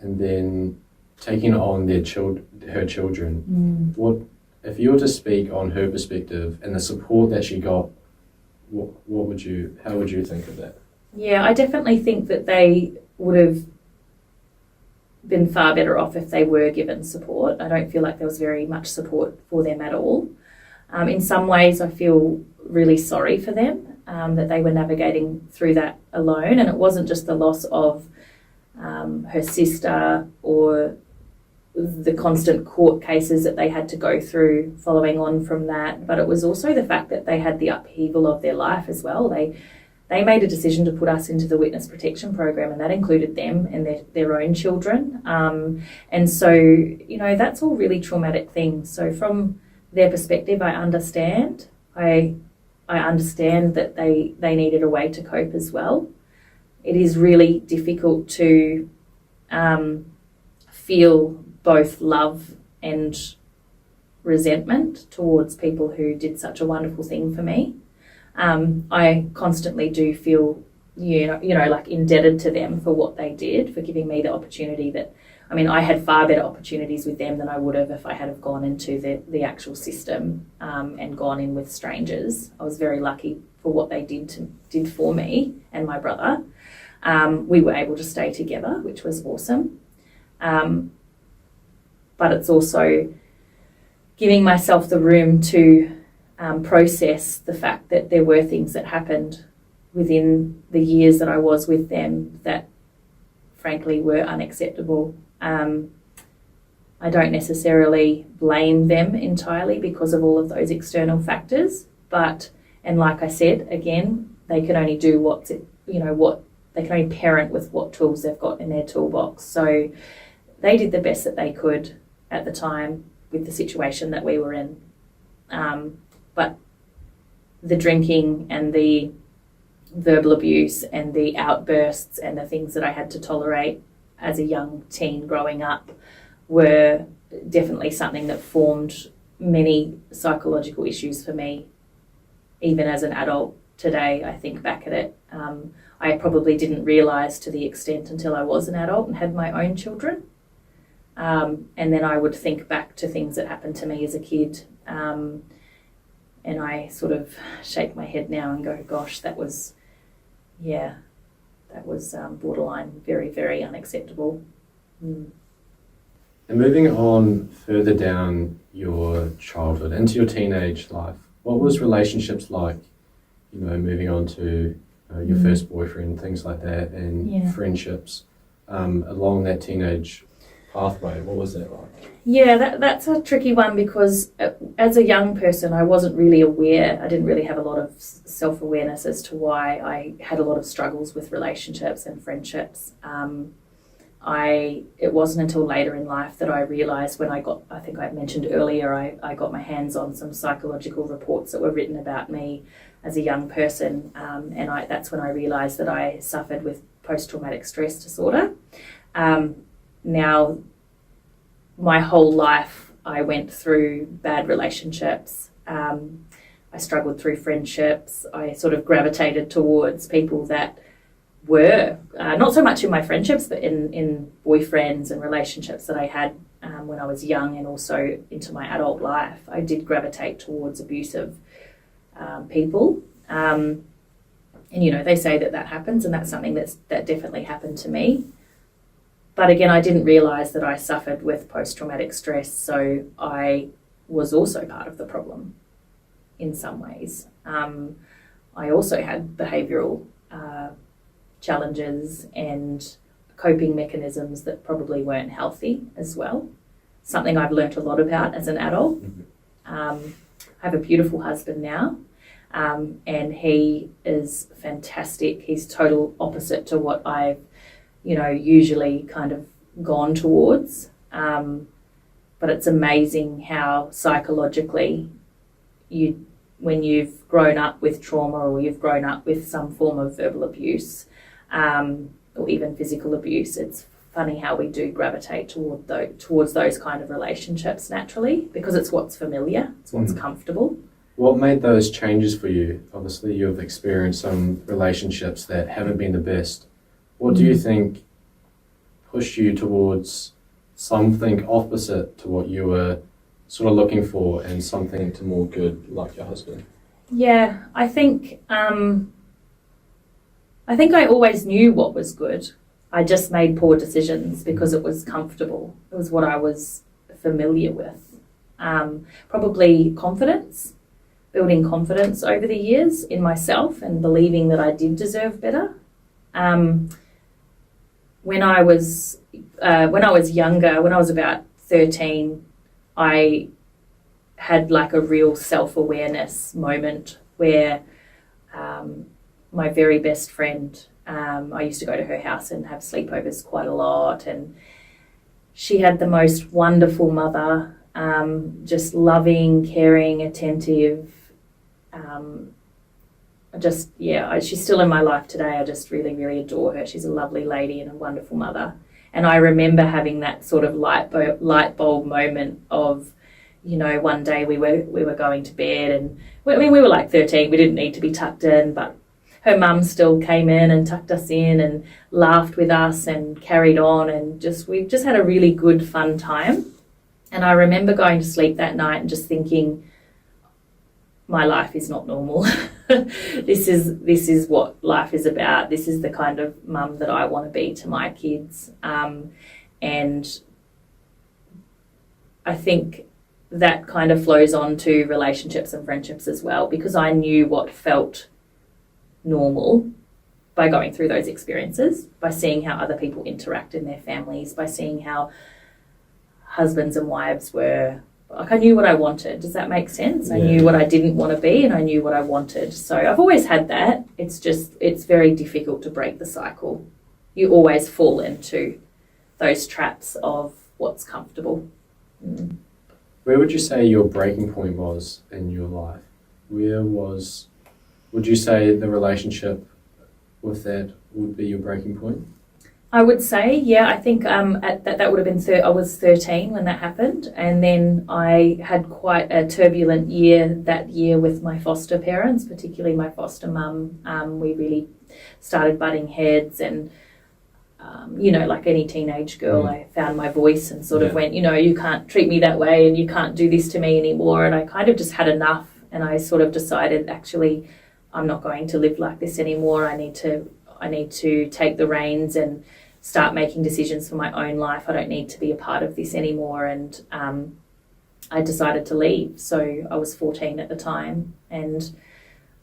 then taking on her children. What if you were to speak on her perspective and the support that she got? How would you think of that? Yeah, I definitely think that they would have been far better off if they were given support. I don't feel like there was very much support for them at all. In some ways, I feel really sorry for them, that they were navigating through that alone, and it wasn't just the loss of her sister or the constant court cases that they had to go through following on from that, but it was also the fact that they had the upheaval of their life as well. They made a decision to put us into the witness protection program, and that included them and their own children. And so, you know, that's all really traumatic things. So from their perspective, I understand. I understand that they needed a way to cope as well. It is really difficult to feel both love and resentment towards people who did such a wonderful thing for me. I constantly do feel, you know, like indebted to them for what they did, for giving me the opportunity that, I mean, I had far better opportunities with them than I would have if I had have gone into the actual system and gone in with strangers. I was very lucky for what they did for me and my brother. We were able to stay together, which was awesome. But it's also giving myself the room to process the fact that there were things that happened within the years that I was with them that frankly were unacceptable. I don't necessarily blame them entirely because of all of those external factors, and like I said, again, they can only do they can only parent with what tools they've got in their toolbox. So they did the best that they could at the time with the situation that we were in. But the drinking and the verbal abuse and the outbursts and the things that I had to tolerate as a young teen growing up were definitely something that formed many psychological issues for me. Even as an adult today, I think back at it. I probably didn't realise to the extent until I was an adult and had my own children. And then I would think back to things that happened to me as a kid, and I sort of shake my head now and go, gosh, that was borderline very, very unacceptable. And moving on further down your childhood into your teenage life, what was relationships like, you know, moving on to your first boyfriend, things like that, and friendships along that teenage pathway? What was that like? Yeah, that's a tricky one because as a young person, I wasn't really aware. I didn't really have a lot of self-awareness as to why I had a lot of struggles with relationships and friendships. It wasn't until later in life that I realised when I think I mentioned earlier, I got my hands on some psychological reports that were written about me as a young person, and that's when I realised that I suffered with post-traumatic stress disorder. Now, my whole life I went through bad relationships. I struggled through friendships. I sort of gravitated towards people that were, not so much in my friendships, but in boyfriends and relationships that I had when I was young and also into my adult life. I did gravitate towards abusive people. And, you know, they say that happens, and that's something that definitely happened to me. But again, I didn't realise that I suffered with post-traumatic stress, so I was also part of the problem in some ways. I also had behavioural challenges and coping mechanisms that probably weren't healthy as well, something I've learnt a lot about as an adult. I have a beautiful husband now, and he is fantastic. He's total opposite to what I've usually kind of gone towards. But it's amazing how psychologically when you've grown up with trauma or you've grown up with some form of verbal abuse or even physical abuse, it's funny how we do gravitate towards those kind of relationships naturally because it's what's familiar, it's what's comfortable. What made those changes for you? Obviously, you've experienced some relationships that haven't been the best. What do you think pushed you towards something opposite to what you were sort of looking for and something to more good, like your husband? Yeah, I think I always knew what was good. I just made poor decisions because it was comfortable. It was what I was familiar with. Probably confidence, building confidence over the years in myself and believing that I did deserve better. When I was younger, when I was about 13, I had like a real self-awareness moment where my very best friend, I used to go to her house and have sleepovers quite a lot, and she had the most wonderful mother, just loving, caring, attentive. She's still in my life today. I just really, really adore her. She's a lovely lady and a wonderful mother. And I remember having that sort of light bulb moment of, one day we were going to bed, and we were like 13. We didn't need to be tucked in, but her mum still came in and tucked us in and laughed with us and carried on, and we just had a really good, fun time. And I remember going to sleep that night and just thinking, my life is not normal. This is what life is about. This is the kind of mum that I want to be to my kids. And I think that kind of flows on to relationships and friendships as well, because I knew what felt normal by going through those experiences, by seeing how other people interact in their families, by seeing how husbands and wives were. Like, I knew what I wanted. Does that make sense? I knew what I didn't want to be, and I knew what I wanted. So I've always had that. It's very difficult to break the cycle. You always fall into those traps of what's comfortable. Where would you say your breaking point was in your life? Would you say the relationship with that would be your breaking point? I would say, I think that would have been, I was 13 when that happened. And then I had quite a turbulent year that year with my foster parents, particularly my foster mum. We really started butting heads, and, like any teenage girl, I found my voice and sort of went, you can't treat me that way and you can't do this to me anymore. And I kind of just had enough, and I sort of decided, actually, I'm not going to live like this anymore. I need to take the reins and start making decisions for my own life. I don't need to be a part of this anymore. And I decided to leave. So I was 14 at the time, and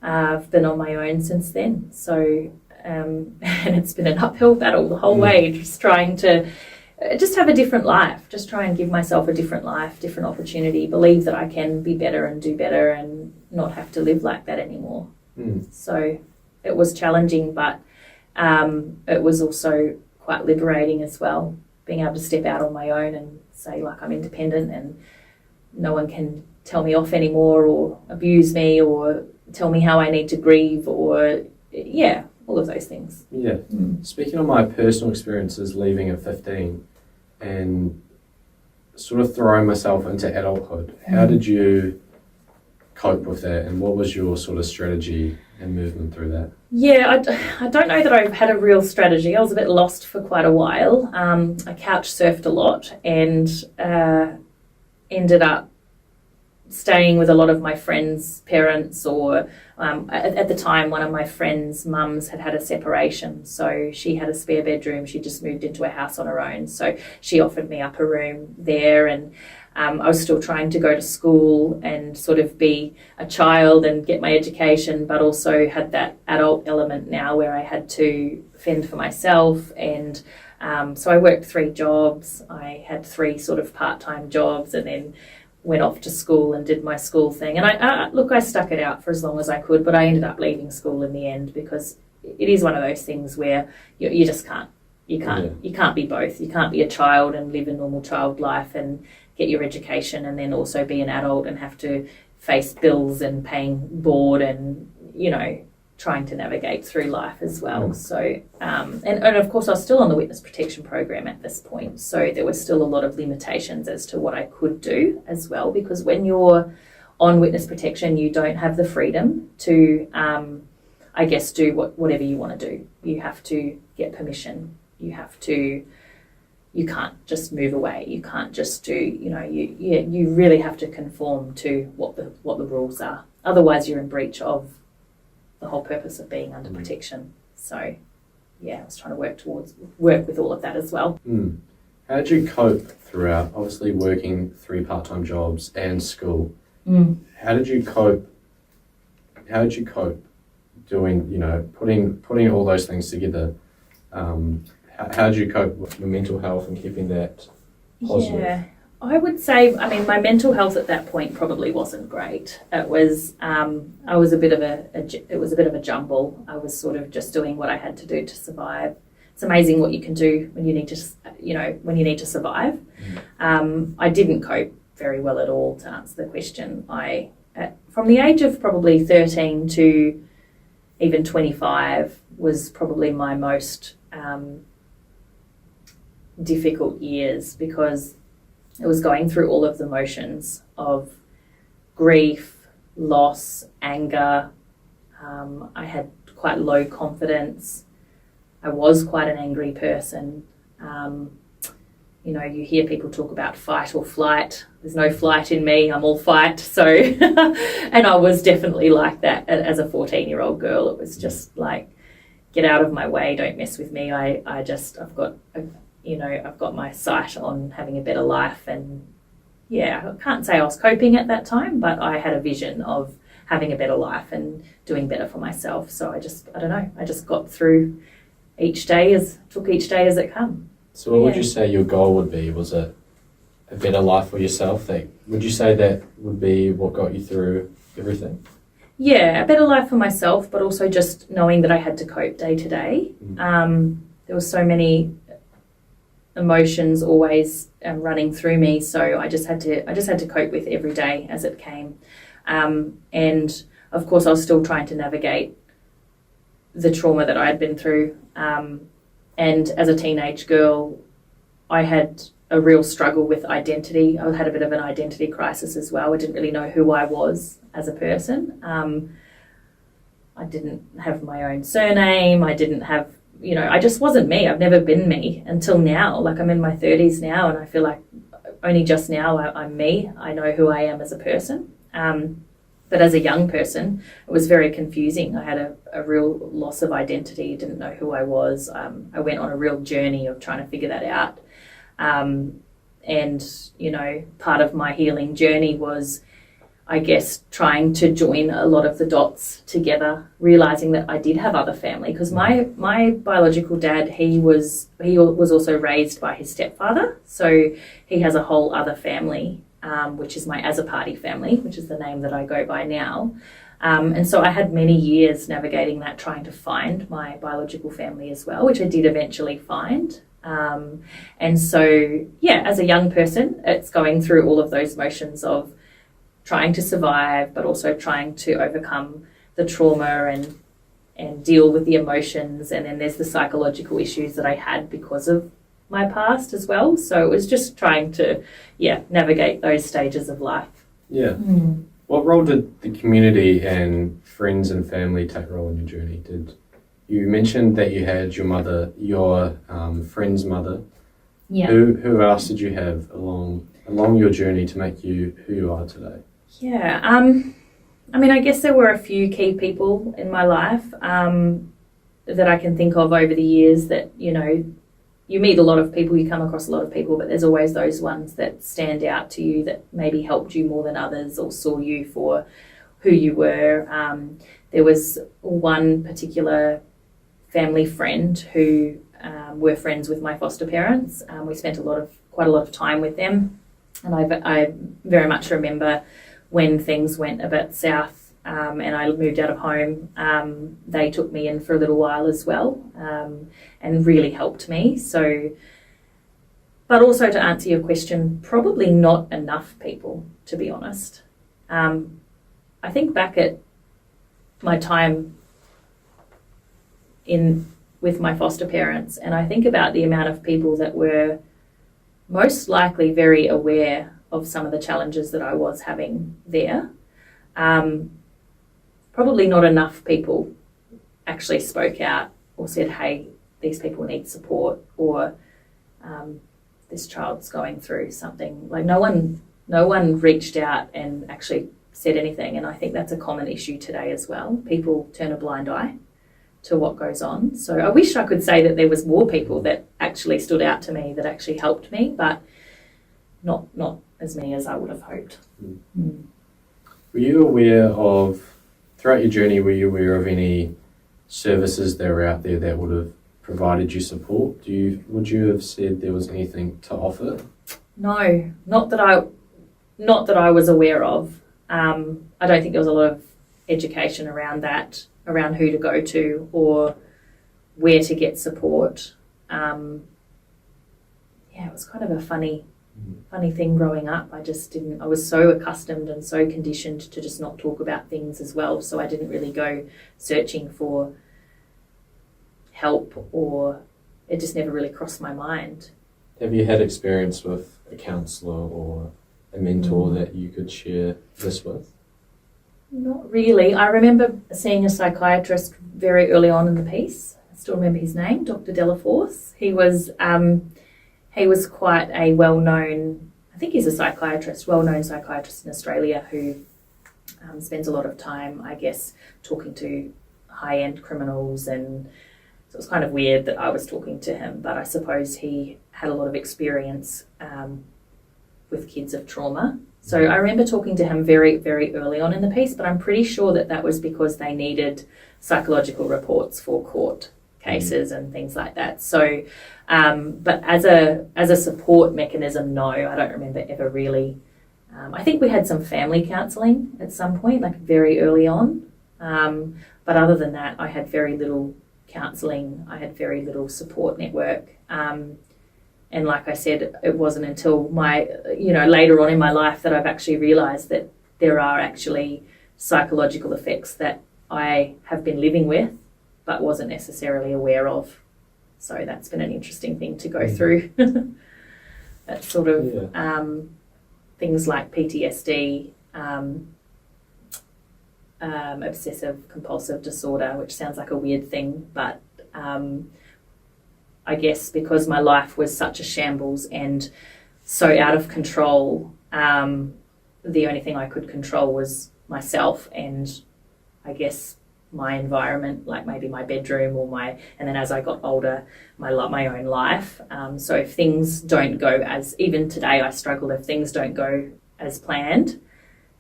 I've been on my own since then. So, and it's been an uphill battle the whole way, just trying to just have a different life, just try and give myself a different life, different opportunity, believe that I can be better and do better and not have to live like that anymore. So it was challenging, but it was also quite liberating as well, being able to step out on my own and say, like, I'm independent and no one can tell me off anymore or abuse me or tell me how I need to grieve or, all of those things. Yeah. Speaking of my personal experiences leaving at 15 and sort of throwing myself into adulthood, how did you cope with that, and what was your sort of strategy and movement through that? I don't know that I've had a real strategy. I was a bit lost for quite a while. I couch surfed a lot and ended up staying with a lot of my friends' parents, or at the time one of my friends' mums had a separation, so she had a spare bedroom. She just moved into a house on her own, so she offered me up a room there, and I was still trying to go to school and sort of be a child and get my education, but also had that adult element now where I had to fend for myself. And so I worked 3 jobs. I had 3 sort of part-time jobs, and then went off to school and did my school thing. And I stuck it out for as long as I could, but I ended up leaving school in the end because it is one of those things where you just can't. You can't be both. You can't be a child and live a normal child life and get your education and then also be an adult and have to face bills and paying board and, trying to navigate through life as well. So, and of course I was still on the witness protection program at this point. So there was still a lot of limitations as to what I could do as well, because when you're on witness protection, you don't have the freedom to, I guess, do whatever you want to do. You have to get permission. You can't just move away. You can't just do, you really have to conform to what the rules are. Otherwise, you're in breach of the whole purpose of being under protection. So, yeah, I was trying to work with all of that as well. How did you cope throughout, obviously working 3 part-time jobs and school? How did you cope doing, putting all those things together? How did you cope with your mental health and keeping that positive? Yeah, I would say, my mental health at that point probably wasn't great. It was, it was a bit of a jumble. I was sort of just doing what I had to do to survive. It's amazing what you can do when you need to survive. I didn't cope very well at all, to answer the question. From the age of probably 13 to even 25 was probably my most difficult years, because it was going through all of the motions of grief, loss, anger. I had quite low confidence. I was quite an angry person. You hear people talk about fight or flight. There's no flight in me. I'm all fight. So, and I was definitely like that as a 14-year-old girl. It was just like, get out of my way. Don't mess with me. I've got my sight on having a better life. And yeah, I can't say I was coping at that time, but I had a vision of having a better life and doing better for myself. So I just got through each day as it come. So what would you say your goal would be? Was it a better life for yourself? Would you say that would be what got you through everything? Yeah, a better life for myself, but also just knowing that I had to cope day to day. There were so many emotions always running through me, so I just had to cope with every day as it came. And of course, I was still trying to navigate the trauma that I had been through. And as a teenage girl, I had a real struggle with identity. I had a bit of an identity crisis as well. I didn't really know who I was as a person. I didn't have my own surname. I didn't have, I just wasn't me. I've never been me until now. Like, I'm in my 30s now, and I feel like only just now I'm me. I know who I am as a person. But as a young person, it was very confusing. I had a real loss of identity, didn't know who I was. I went on a real journey of trying to figure that out. And, part of my healing journey was, I guess, trying to join a lot of the dots together, realising that I did have other family. Because my biological dad, he was also raised by his stepfather. So he has a whole other family, which is my Azzopardi family, which is the name that I go by now. And so I had many years navigating that, trying to find my biological family as well, which I did eventually find. And so, yeah, as a young person, it's going through all of those motions of trying to survive, but also trying to overcome the trauma and deal with the emotions. And then there's the psychological issues that I had because of my past as well. So it was just trying to, navigate those stages of life. Yeah. What role did the community and friends and family take role in your journey? You mentioned that you had your mother, your friend's mother. Yeah. Who else did you have along your journey to make you who you are today? Yeah. I guess there were a few key people in my life that I can think of over the years that, you meet a lot of people, you come across a lot of people, but there's always those ones that stand out to you that maybe helped you more than others or saw you for who you were. There was one particular family friend who were friends with my foster parents. We spent quite a lot of time with them, and I very much remember when things went a bit south and I moved out of home. They took me in for a little while as well, and really helped me. So, but also to answer your question, probably not enough people, to be honest. I think back at my time with my foster parents, and I think about the amount of people that were most likely very aware of some of the challenges that I was having there. probably not enough people actually spoke out or said, hey, these people need support, or this child's going through something. Like no one reached out and actually said anything, and I think that's a common issue today as well. People turn a blind eye to what goes on. So I wish I could say that there was more people that actually stood out to me, that actually helped me, but not as many as I would have hoped. Were you aware of, throughout your journey, were you aware of any services that were out there that would have provided you support? Would you have said there was anything to offer? No, not that I was aware of. I don't think there was a lot of education around that, around who to go to or where to get support. It was kind of a funny thing growing up. I was so accustomed and so conditioned to just not talk about things as well, so I didn't really go searching for help, or it just never really crossed my mind. Have you had experience with a counsellor or a mentor that you could share this with? Not really. I remember seeing a psychiatrist very early on in the piece. I still remember his name, Dr. Delaforce. He was quite a well-known, I think he's a psychiatrist, well-known psychiatrist in Australia who spends a lot of time, I guess, talking to high-end criminals, and so it was kind of weird that I was talking to him, but I suppose he had a lot of experience with kids of trauma. So I remember talking to him very, very early on in the piece, but I'm pretty sure that was because they needed psychological reports for court cases and things like that. So, but as a support mechanism, no, I don't remember ever really. I think we had some family counselling at some point, like very early on. But other than that, I had very little counselling. I had very little support network. And like I said, it wasn't until later on in my life that I've actually realised that there are actually psychological effects that I have been living with, but wasn't necessarily aware of. So that's been an interesting thing to go through. That sort of things like PTSD, obsessive compulsive disorder, which sounds like a weird thing, but I guess because my life was such a shambles and so out of control, the only thing I could control was myself and I guess my environment, like maybe my bedroom and then as I got older, my own life. So if things don't go even today I struggle, if things don't go as planned,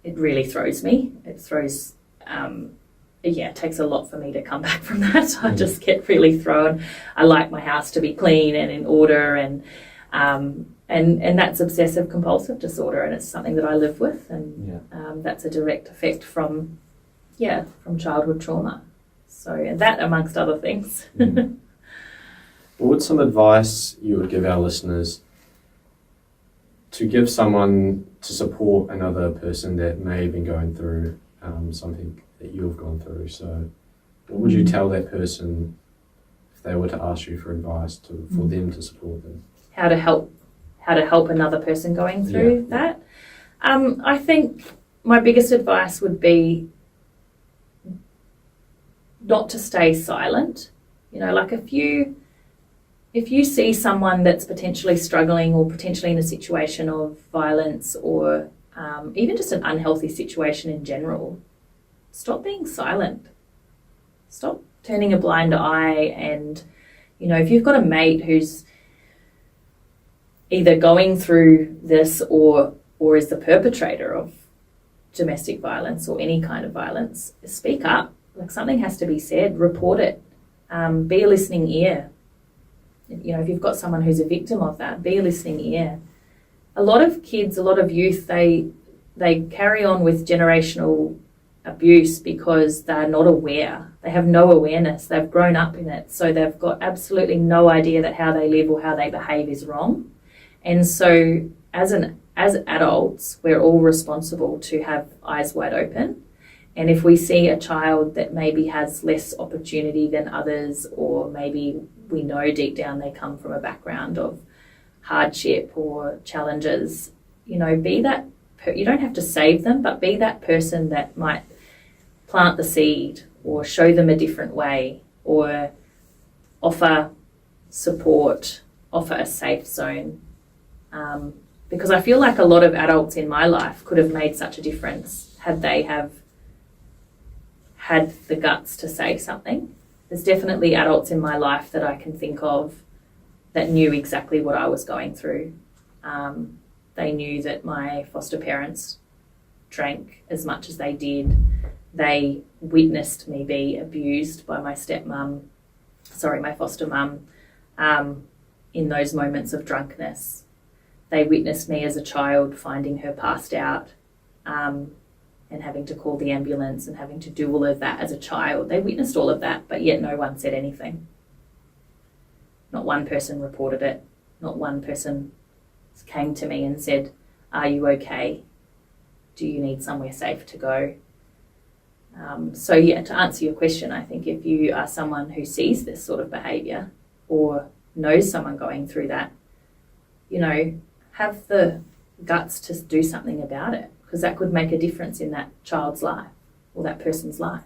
it really throws me. It throws, it takes a lot for me to come back from that. I just get really thrown. I like my house to be clean and in order, and that's obsessive compulsive disorder, and it's something that I live with, and that's a direct effect from childhood trauma. So, and that amongst other things. Well, what's some advice you would give our listeners to give someone to support another person that may have been going through something that you've gone through? So what would you tell that person if they were to ask you for advice for them to support them? How to help another person going through that? I think my biggest advice would be not to stay silent. Like if you see someone that's potentially struggling or potentially in a situation of violence or even just an unhealthy situation in general, stop being silent. Stop turning a blind eye. And, if you've got a mate who's either going through this or is the perpetrator of domestic violence or any kind of violence, speak up. Like something has to be said, report it, be a listening ear. If you've got someone who's a victim of that, be a listening ear. A lot of kids, a lot of youth, they carry on with generational abuse because they're not aware. They have no awareness. They've grown up in it. So they've got absolutely no idea that how they live or how they behave is wrong. And so as adults, we're all responsible to have eyes wide open. And if we see a child that maybe has less opportunity than others, or maybe we know deep down they come from a background of hardship or challenges, be that you don't have to save them, but be that person that might plant the seed or show them a different way or offer support, offer a safe zone. Because I feel like a lot of adults in my life could have made such a difference had they have had the guts to say something. There's definitely adults in my life that I can think of that knew exactly what I was going through. They knew that my foster parents drank as much as they did. They witnessed me be abused by my my foster mum, in those moments of drunkenness. They witnessed me as a child finding her passed out, and having to call the ambulance and having to do all of that as a child. They witnessed all of that, but yet no one said anything. Not one person reported it. Not one person came to me and said, "Are you okay? Do you need somewhere safe to go?" To answer your question, I think if you are someone who sees this sort of behaviour or knows someone going through that, have the guts to do something about it, because that could make a difference in that child's life or that person's life.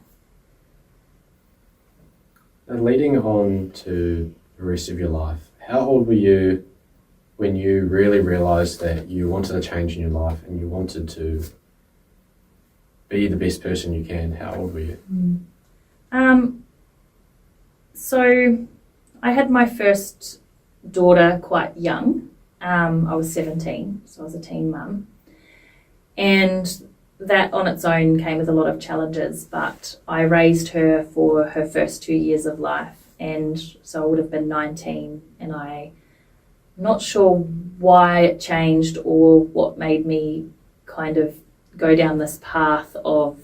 And leading on to the rest of your life, how old were you when you really realised that you wanted a change in your life and you wanted to be the best person you can? How old were you? So I had my first daughter quite young. I was 17, so I was a teen mum. And that on its own came with a lot of challenges, but I raised her for her first 2 years of life. And so I would have been 19, and I'm not sure why it changed or what made me kind of go down this path of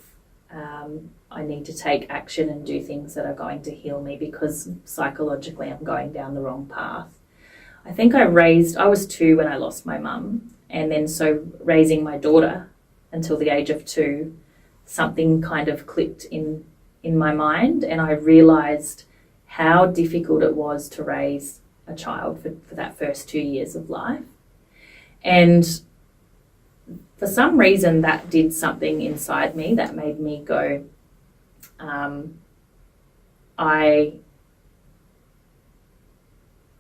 I need to take action and do things that are going to heal me because psychologically I'm going down the wrong path. I think I was 2 when I lost my mum, and then so raising my daughter until the age of 2, something kind of clicked in my mind, and I realised how difficult it was to raise a child for that first 2 years of life. And for some reason that did something inside me that made me go,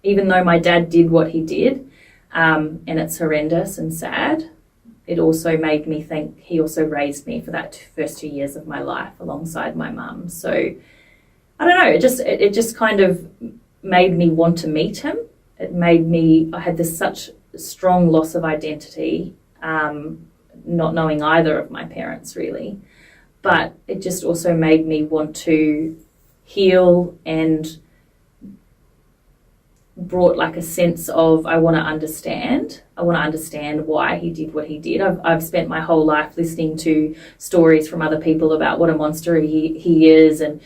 even though my dad did what he did, and it's horrendous and sad, it also made me think he also raised me for that first 2 years of my life alongside my mum. So I don't know, it just kind of made me want to meet him. I had this such strong loss of identity, not knowing either of my parents really, but it just also made me want to heal and brought like a sense of I want to understand why he did what he did. I've spent my whole life listening to stories from other people about what a monster he is and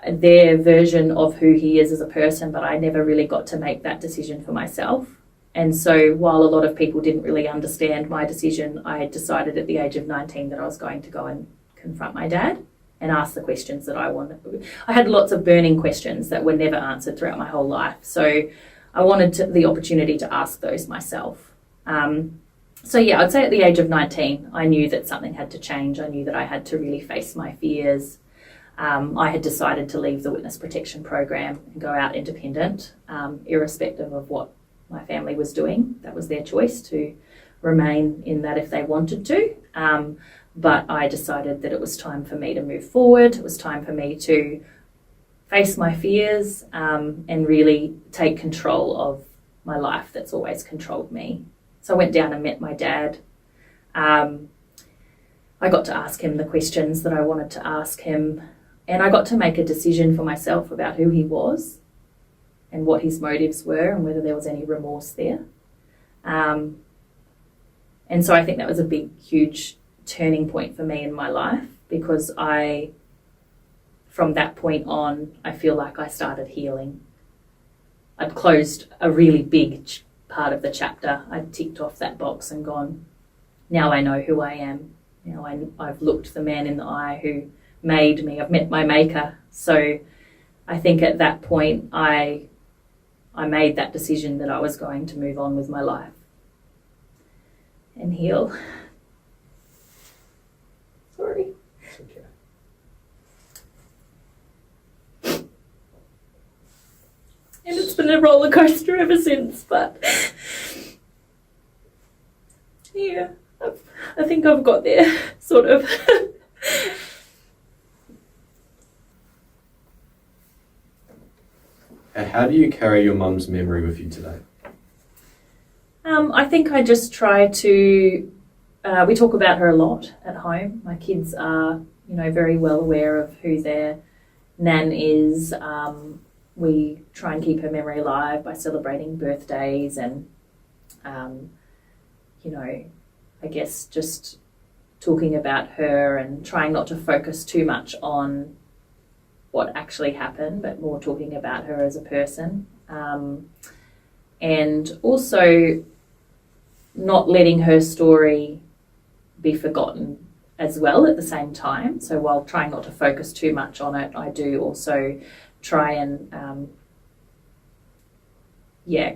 their version of who he is as a person, but I never really got to make that decision for myself. And so while a lot of people didn't really understand my decision, I decided at the age of 19 that I was going to go and confront my dad and ask the questions that I wanted. I had lots of burning questions that were never answered throughout my whole life. So I wanted the opportunity to ask those myself. I'd say at the age of 19, I knew that something had to change. I knew that I had to really face my fears. I had decided to leave the witness protection program and go out independent, irrespective of what my family was doing. That was their choice to remain in that if they wanted to. But I decided that it was time for me to move forward. It was time for me to face my fears and really take control of my life that's always controlled me. So I went down and met my dad. I got to ask him the questions that I wanted to ask him, and I got to make a decision for myself about who he was and what his motives were and whether there was any remorse there. And so I think that was a big, huge turning point for me in my life, because from that point on, I feel like I started healing. I'd closed a really big part of the chapter. I'd ticked off that box and gone, now I know who I am. Now I've looked the man in the eye who made me. I've met my maker. So I think at that point, I made that decision that I was going to move on with my life. and heal. Sorry. It's okay. And it's been a roller coaster ever since, but yeah, I think I've got there, sort of. And how do you carry your mum's memory with you today? I think I just try to, we talk about her a lot at home. My kids are, very well aware of who their nan is. We try and keep her memory alive by celebrating birthdays and, I guess just talking about her and trying not to focus too much on what actually happened, but more talking about her as a person. And also not letting her story be forgotten as well at the same time. So while trying not to focus too much on it, I do also try and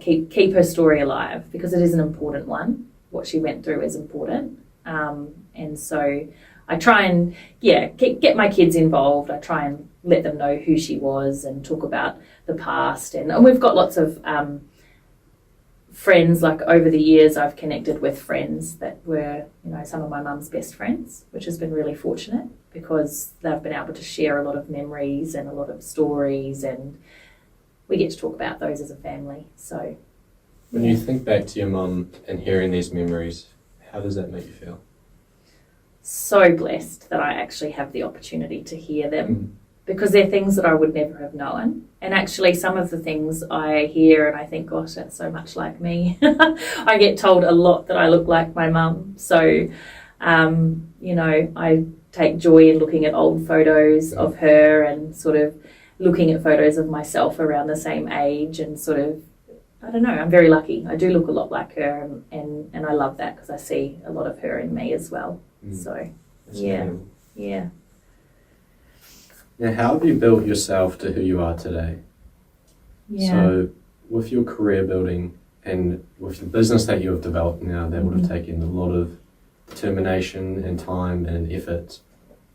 keep her story alive, because it is an important one. What she went through is important. And so I try and get my kids involved. I try and let them know who she was and talk about the past. And we've got lots of friends. Like over the years, I've connected with friends that were, some of my mum's best friends, which has been really fortunate because they've been able to share a lot of memories and a lot of stories, and we get to talk about those as a family. So when you think back to your mum and hearing these memories, how does that make you feel? So blessed that I actually have the opportunity to hear them, because they're things that I would never have known. And actually some of the things I hear and I think, gosh, that's so much like me. I get told a lot that I look like my mum. So, I take joy in looking at old photos of her and sort of looking at photos of myself around the same age, and sort of, I don't know, I'm very lucky. I do look a lot like her, and I love that because I see a lot of her in me as well. So, That's yeah. incredible. Yeah. Now, how have you built yourself to who you are today? Yeah. So with your career building and with the business that you have developed now, that would have taken a lot of determination and time and effort.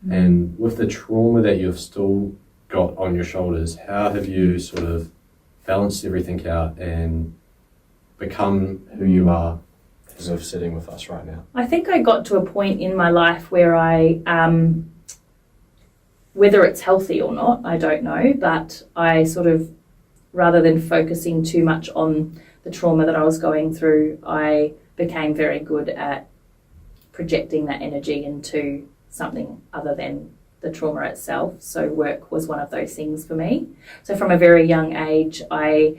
And with the trauma that you've still got on your shoulders, how have you sort of balanced everything out and become who you are as of sitting with us right now? I think I got to a point in my life where I, whether it's healthy or not, I don't know, but I sort of, rather than focusing too much on the trauma that I was going through, I became very good at projecting that energy into something other than the trauma itself. So work was one of those things for me. So from a very young age, I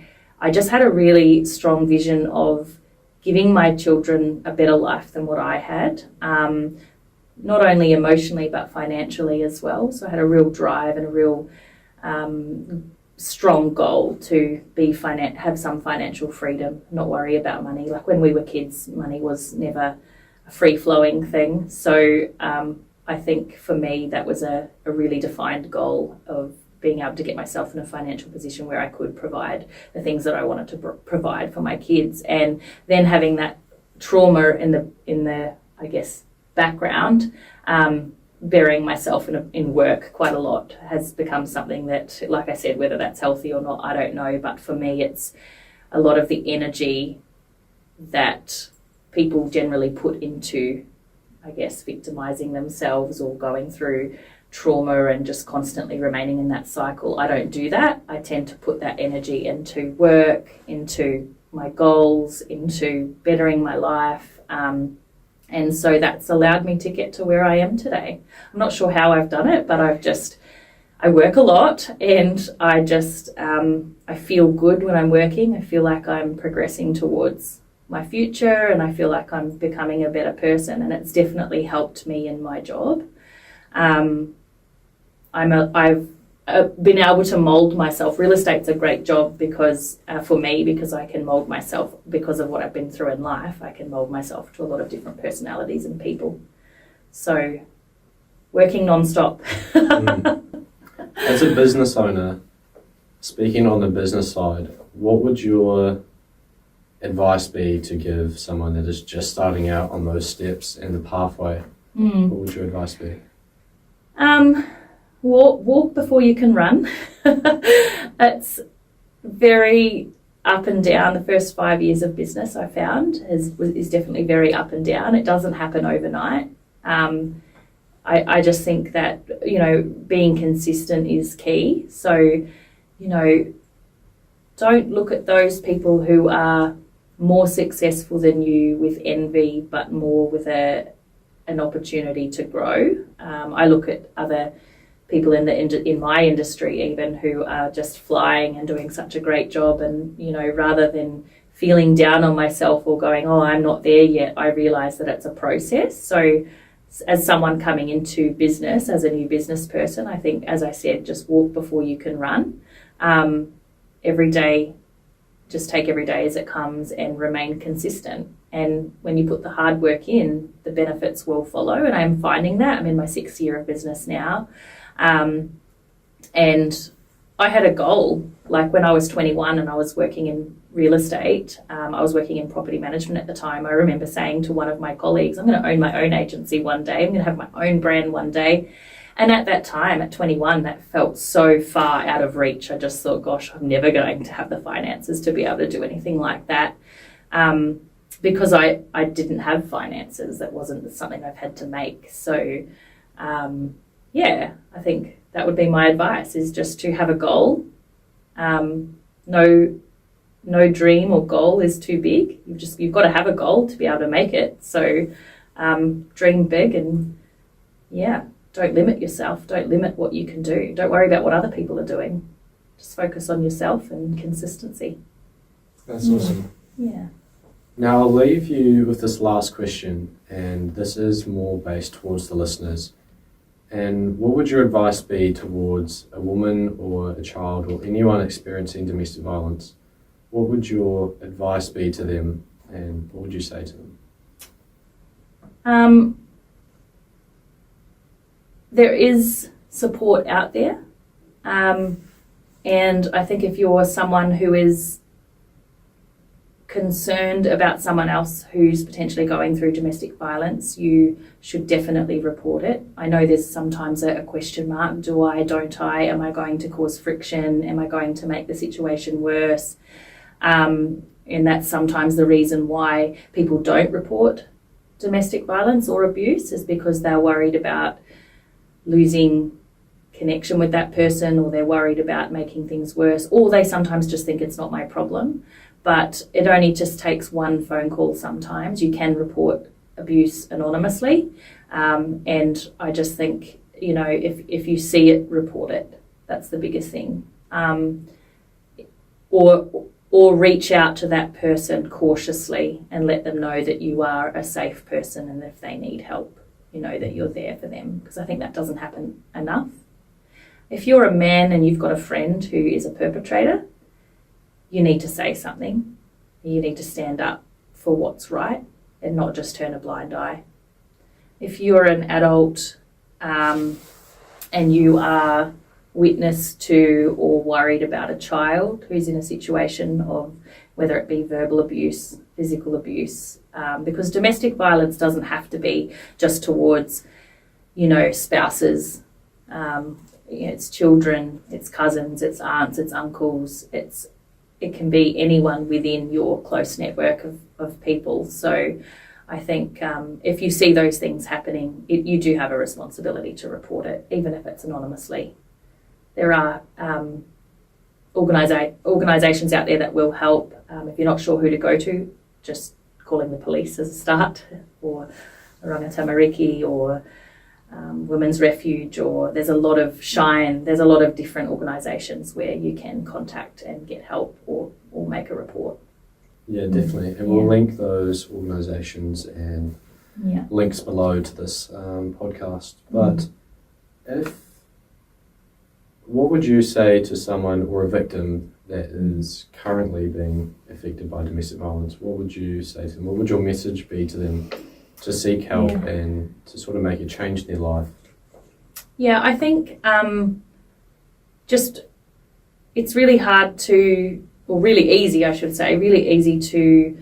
just had a really strong vision of giving my children a better life than what I had, not only emotionally but financially as well. So I had a real drive and a real strong goal to have some financial freedom, not worry about money. Like when we were kids, money was never a free-flowing thing. So I think for me that was a really defined goal of being able to get myself in a financial position where I could provide the things that I wanted to provide for my kids. And then having that trauma in the I guess background, burying myself in work quite a lot has become something that, like I said, whether that's healthy or not, I don't know. But for me, it's a lot of the energy that people generally put into, I guess, victimizing themselves or going through trauma and just constantly remaining in that cycle. I don't do that. I tend to put that energy into work, into my goals, into bettering my life. And so that's allowed me to get to where I am today. I'm not sure how I've done it, but I work a lot, and I just, I feel good when I'm working. I feel like I'm progressing towards my future, and I feel like I'm becoming a better person, and it's definitely helped me in my job. I've been able to mold myself. Real estate's a great job because for me, because I can mold myself because of what I've been through in life. I can mold myself to a lot of different personalities and people. So working non-stop. As a business owner, speaking on the business side, what would your advice be to give someone that is just starting out on those steps and the pathway? What would your advice be? Walk before you can run. It's very up and down. The first 5 years of business, I found, is definitely very up and down. It doesn't happen overnight. I just think that, being consistent is key. So, don't look at those people who are more successful than you with envy, but more with an opportunity to grow. I look at other people in my industry even who are just flying and doing such a great job, and rather than feeling down on myself or going, oh, I'm not there yet, I realise that it's a process. So as someone coming into business, as a new business person, I think, as I said, just walk before you can run. Every day, just take every day as it comes and remain consistent. And when you put the hard work in, the benefits will follow. And I'm finding that. I'm in my 6th year of business now. And I had a goal, like when I was 21 and I was working in real estate, I was working in property management at the time. I remember saying to one of my colleagues, I'm going to own my own agency one day. I'm going to have my own brand one day. And at that time, at 21, that felt so far out of reach. I just thought, gosh, I'm never going to have the finances to be able to do anything like that. Because I didn't have finances. That wasn't something I've had to make. So, I think that would be my advice, is just to have a goal. No dream or goal is too big. You've got to have a goal to be able to make it. So dream big and, don't limit yourself. Don't limit what you can do. Don't worry about what other people are doing. Just focus on yourself and consistency. That's awesome. Yeah. Now I'll leave you with this last question, and this is more based towards the listeners. And what would your advice be towards a woman or a child or anyone experiencing domestic violence? What would your advice be to them, and what would you say to them? There is support out there. And I think if you're someone who is concerned about someone else who's potentially going through domestic violence, you should definitely report it. I know there's sometimes a question mark. Do I, don't I? Am I going to cause friction? Am I going to make the situation worse? And that's sometimes the reason why people don't report domestic violence or abuse, is because they're worried about losing connection with that person, or they're worried about making things worse, or they sometimes just think it's not my problem. But it only just takes one phone call sometimes. You can report abuse anonymously. And I just think, if you see it, report it. That's the biggest thing. Or reach out to that person cautiously and let them know that you are a safe person, and if they need help, that you're there for them, because I think that doesn't happen enough. If you're a man and you've got a friend who is a perpetrator, you need to say something. You need to stand up for what's right and not just turn a blind eye. If you're an adult and you are witness to or worried about a child who's in a situation of whether it be verbal abuse, physical abuse, because domestic violence doesn't have to be just towards, spouses. It's children, it's cousins, it's aunts, it's uncles, it can be anyone within your close network of people. So I think if you see those things happening, you do have a responsibility to report it, even if it's anonymously. There are organisations out there that will help. If you're not sure who to go to, just calling the police as a start, or Rangatamariki, or Women's Refuge, or there's a lot of Shine. There's a lot of different organisations where you can contact and get help or make a report. Yeah, definitely. And we'll link those organisations and links below to this podcast. But what would you say to someone or a victim that is currently being affected by domestic violence? What would you say to them? What would your message be to them to seek help and to sort of make a change in their life? Yeah, I think it's really hard to or really easy, I should say, really easy to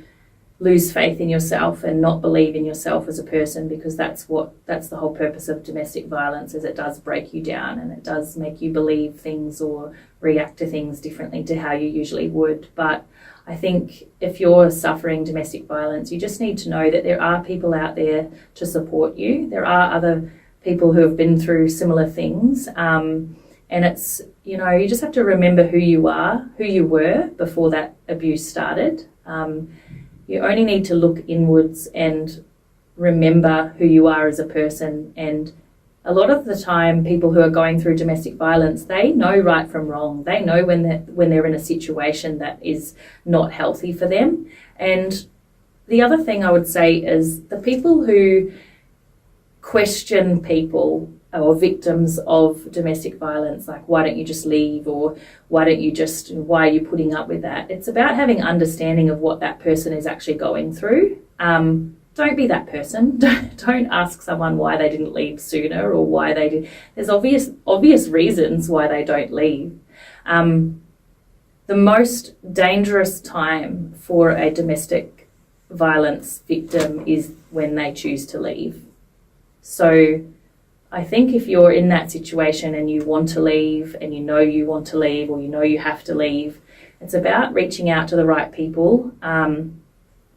lose faith in yourself and not believe in yourself as a person, because that's the whole purpose of domestic violence, is it does break you down and it does make you believe things or react to things differently to how you usually would. But I think if you're suffering domestic violence, you just need to know that there are people out there to support you. There are other people who have been through similar things. And it's, you just have to remember who you were before that abuse started. You only need to look inwards and remember who you are as a person. And a lot of the time, people who are going through domestic violence, they know right from wrong. They know when they're in a situation that is not healthy for them. And the other thing I would say is the people who question people or victims of domestic violence, like, why don't you just leave, or why are you putting up with that? It's about having understanding of what that person is actually going through. Don't be that person. Don't ask someone why they didn't leave sooner, or why they did. There's obvious reasons why they don't leave. The most dangerous time for a domestic violence victim is when they choose to leave. So I think if you're in that situation and you want to leave, and you want to leave, or you have to leave, it's about reaching out to the right people,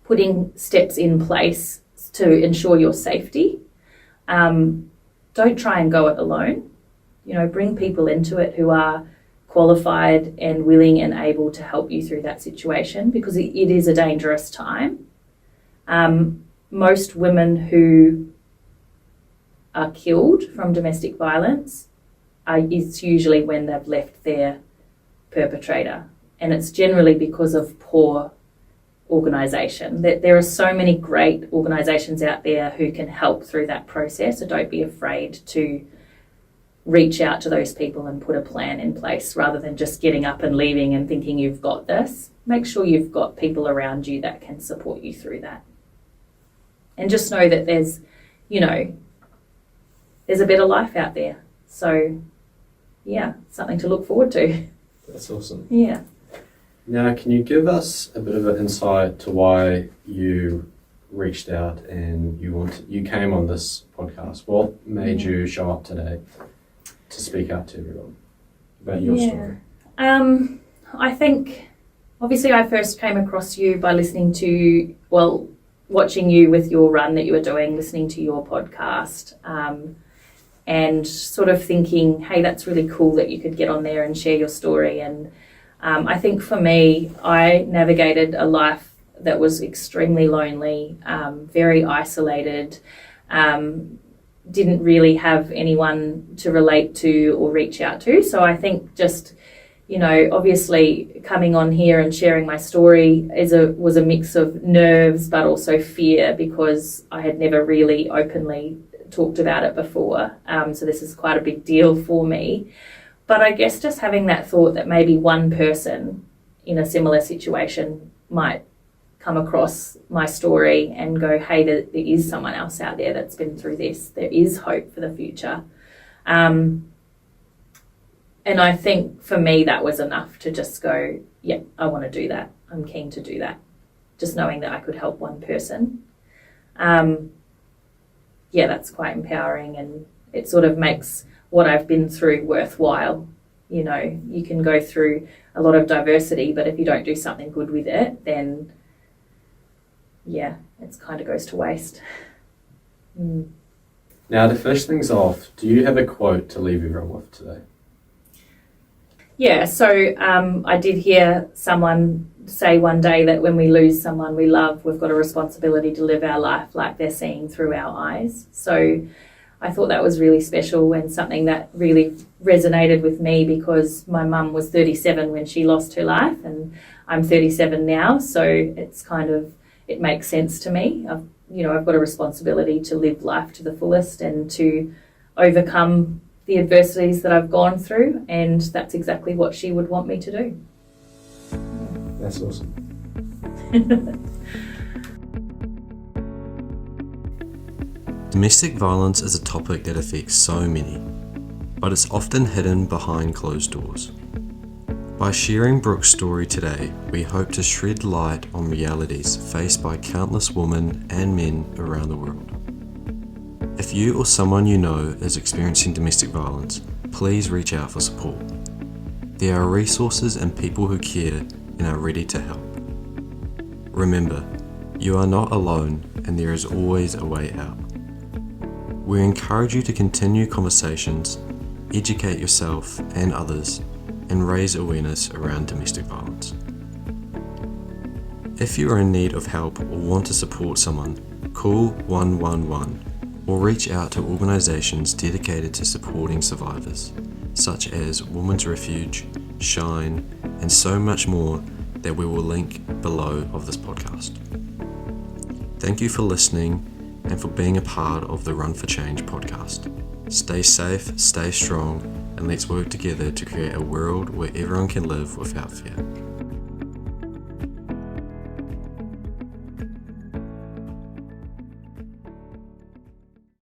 putting steps in place to ensure your safety. Don't try and go it alone. Bring people into it who are qualified and willing and able to help you through that situation, because it is a dangerous time. Most women who are killed from domestic violence is usually when they've left their perpetrator, and it's generally because of poor organisation. There are so many great organisations out there who can help through that process, so don't be afraid to reach out to those people and put a plan in place, rather than just getting up and leaving and thinking you've got this. Make sure you've got people around you that can support you through that. And just know that there's a better life out there. So, yeah, something to look forward to. That's awesome. Yeah. Now, can you give us a bit of an insight to why you reached out and you came on this podcast? What made you show up today to speak out to everyone about your story? I think, obviously, I first came across you by watching you with your run that you were doing, listening to your podcast, and sort of thinking, hey, that's really cool that you could get on there and share your story. And I think for me, I navigated a life that was extremely lonely, very isolated, didn't really have anyone to relate to or reach out to. So I think just, obviously coming on here and sharing my story was a mix of nerves, but also fear, because I had never really openly talked about it before. So this is quite a big deal for me. But I guess just having that thought that maybe one person in a similar situation might come across my story and go, hey, there is someone else out there that's been through this. There is hope for the future. And I think for me that was enough to just go, yeah, I want to do that. I'm keen to do that. Just knowing that I could help one person. That's quite empowering, and it sort of makes what I've been through worthwhile. You can go through a lot of diversity, but if you don't do something good with it, then it kind of goes to waste. Now, to finish things off, do you have a quote to leave everyone with today? Yeah, so I did hear someone say one day that when we lose someone we love, we've got a responsibility to live our life like they're seeing through our eyes. So I thought that was really special, and something that really resonated with me, because my mum was 37 when she lost her life, and I'm 37 now, so it makes sense to me. I've got a responsibility to live life to the fullest and to overcome the adversities that I've gone through, and that's exactly what she would want me to do. That's awesome. Domestic violence is a topic that affects so many, but it's often hidden behind closed doors. By sharing Brooke's story today, we hope to shed light on realities faced by countless women and men around the world. If you or someone you know is experiencing domestic violence, please reach out for support. There are resources and people who care and are ready to help. Remember, you are not alone and there is always a way out. We encourage you to continue conversations, educate yourself and others, and raise awareness around domestic violence. If you are in need of help or want to support someone, call 111 or reach out to organisations dedicated to supporting survivors, such as Women's Refuge, Shine, and so much more that we will link below of this podcast. Thank you for listening and for being a part of the Run for Change podcast. Stay safe, stay strong, and let's work together to create a world where everyone can live without fear.